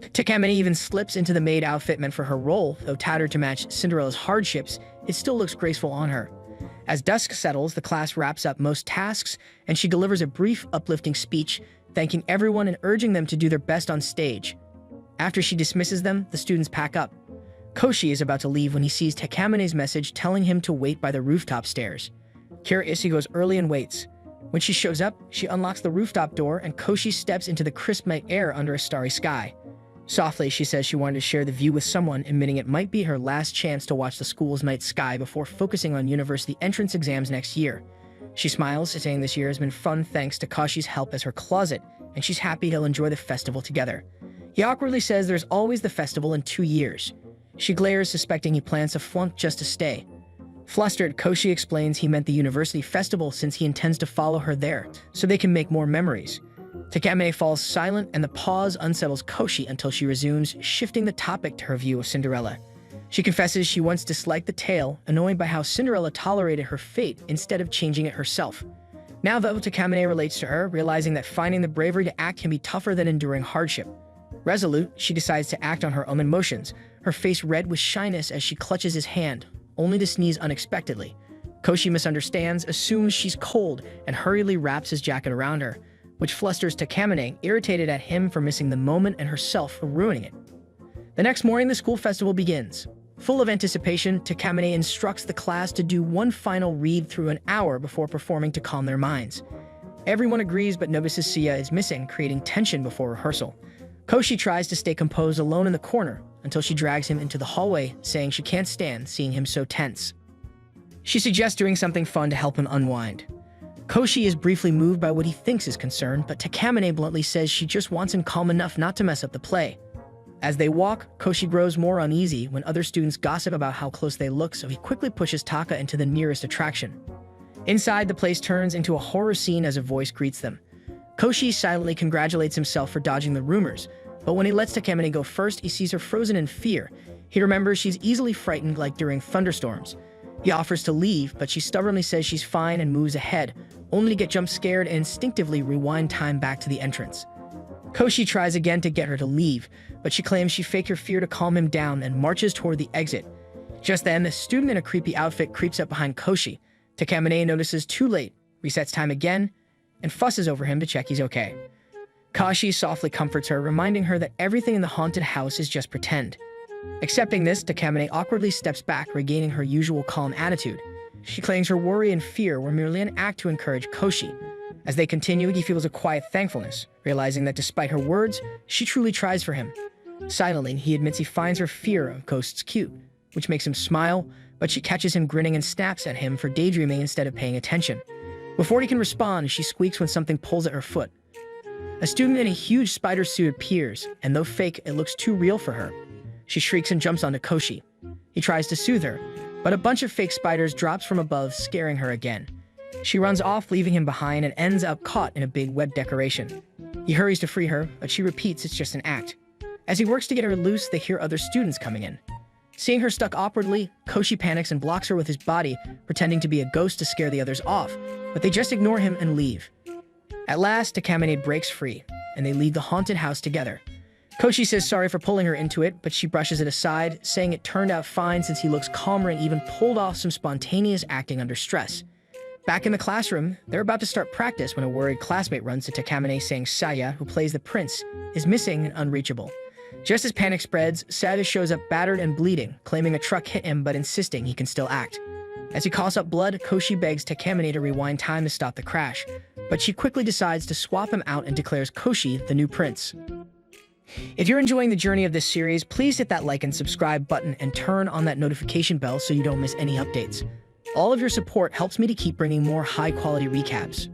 Takamine even slips into the maid outfit meant for her role, though tattered to match Cinderella's hardships, it still looks graceful on her. As dusk settles, the class wraps up most tasks, and she delivers a brief, uplifting speech, thanking everyone and urging them to do their best on stage. After she dismisses them, the students pack up. Koshi is about to leave when he sees Takamine's message telling him to wait by the rooftop stairs. Curious, he goes early and waits. When she shows up, she unlocks the rooftop door and Koshi steps into the crisp night air under a starry sky. Softly, she says she wanted to share the view with someone, admitting it might be her last chance to watch the school's night sky before focusing on university entrance exams next year. She smiles, saying this year has been fun thanks to Koshi's help as her closet, and she's happy he'll enjoy the festival together. He awkwardly says there's always the festival in 2 years. She glares, suspecting he plans to flunk just to stay. Flustered, Koshi explains he meant the university festival since he intends to follow her there, so they can make more memories. Takamine falls silent, and the pause unsettles Koshi until she resumes, shifting the topic to her view of Cinderella. She confesses she once disliked the tale, annoyed by how Cinderella tolerated her fate instead of changing it herself. Now though, Takamine relates to her, realizing that finding the bravery to act can be tougher than enduring hardship. Resolute, she decides to act on her own emotions, her face red with shyness as she clutches his hand, only to sneeze unexpectedly. Koshi misunderstands, assumes she's cold, and hurriedly wraps his jacket around her, which flusters Takamine, irritated at him for missing the moment and herself for ruining it. The next morning, the school festival begins. Full of anticipation, Takamine instructs the class to do one final read-through an hour before performing to calm their minds. Everyone agrees, but notices Sia is missing, creating tension before rehearsal. Koshi tries to stay composed alone in the corner until she drags him into the hallway, saying she can't stand seeing him so tense. She suggests doing something fun to help him unwind. Koshi is briefly moved by what he thinks is concern, but Takamine bluntly says she just wants him calm enough not to mess up the play. As they walk, Koshi grows more uneasy when other students gossip about how close they look, so he quickly pushes Taka into the nearest attraction. Inside, the place turns into a horror scene as a voice greets them. Koshi silently congratulates himself for dodging the rumors, but when he lets Takamine go first, he sees her frozen in fear. He remembers she's easily frightened, like during thunderstorms. He offers to leave, but she stubbornly says she's fine and moves ahead, only to get jump scared and instinctively rewind time back to the entrance. Koshi tries again to get her to leave, but she claims she faked her fear to calm him down and marches toward the exit. Just then, the student in a creepy outfit creeps up behind Koshi. Takamine notices too late, resets time again, and fusses over him to check he's okay. Koshi softly comforts her, reminding her that everything in the haunted house is just pretend. Accepting this, Takamine awkwardly steps back, regaining her usual calm attitude. She claims her worry and fear were merely an act to encourage Koshi. As they continue, he feels a quiet thankfulness, realizing that despite her words, she truly tries for him. Silently, he admits he finds her fear of ghosts cute, which makes him smile, but she catches him grinning and snaps at him for daydreaming instead of paying attention. Before he can respond, she squeaks when something pulls at her foot. A student in a huge spider suit appears, and though fake, it looks too real for her. She shrieks and jumps onto Koshi. He tries to soothe her, but a bunch of fake spiders drops from above, scaring her again. She runs off, leaving him behind, and ends up caught in a big web decoration. He hurries to free her, but she repeats it's just an act. As he works to get her loose, they hear other students coming in. Seeing her stuck awkwardly, Koshi panics and blocks her with his body, pretending to be a ghost to scare the others off, but they just ignore him and leave. At last, Takamine breaks free, and they leave the haunted house together. Koshi says sorry for pulling her into it, but she brushes it aside, saying it turned out fine since he looks calmer and even pulled off some spontaneous acting under stress. Back in the classroom, they're about to start practice when a worried classmate runs to Takamine saying Saya, who plays the prince, is missing and unreachable. Just as panic spreads, Sada shows up battered and bleeding, claiming a truck hit him but insisting he can still act. As he coughs up blood, Koshi begs Takamine to rewind time to stop the crash, but she quickly decides to swap him out and declares Koshi the new prince. If you're enjoying the journey of this series, please hit that like and subscribe button and turn on that notification bell so you don't miss any updates. All of your support helps me to keep bringing more high-quality recaps.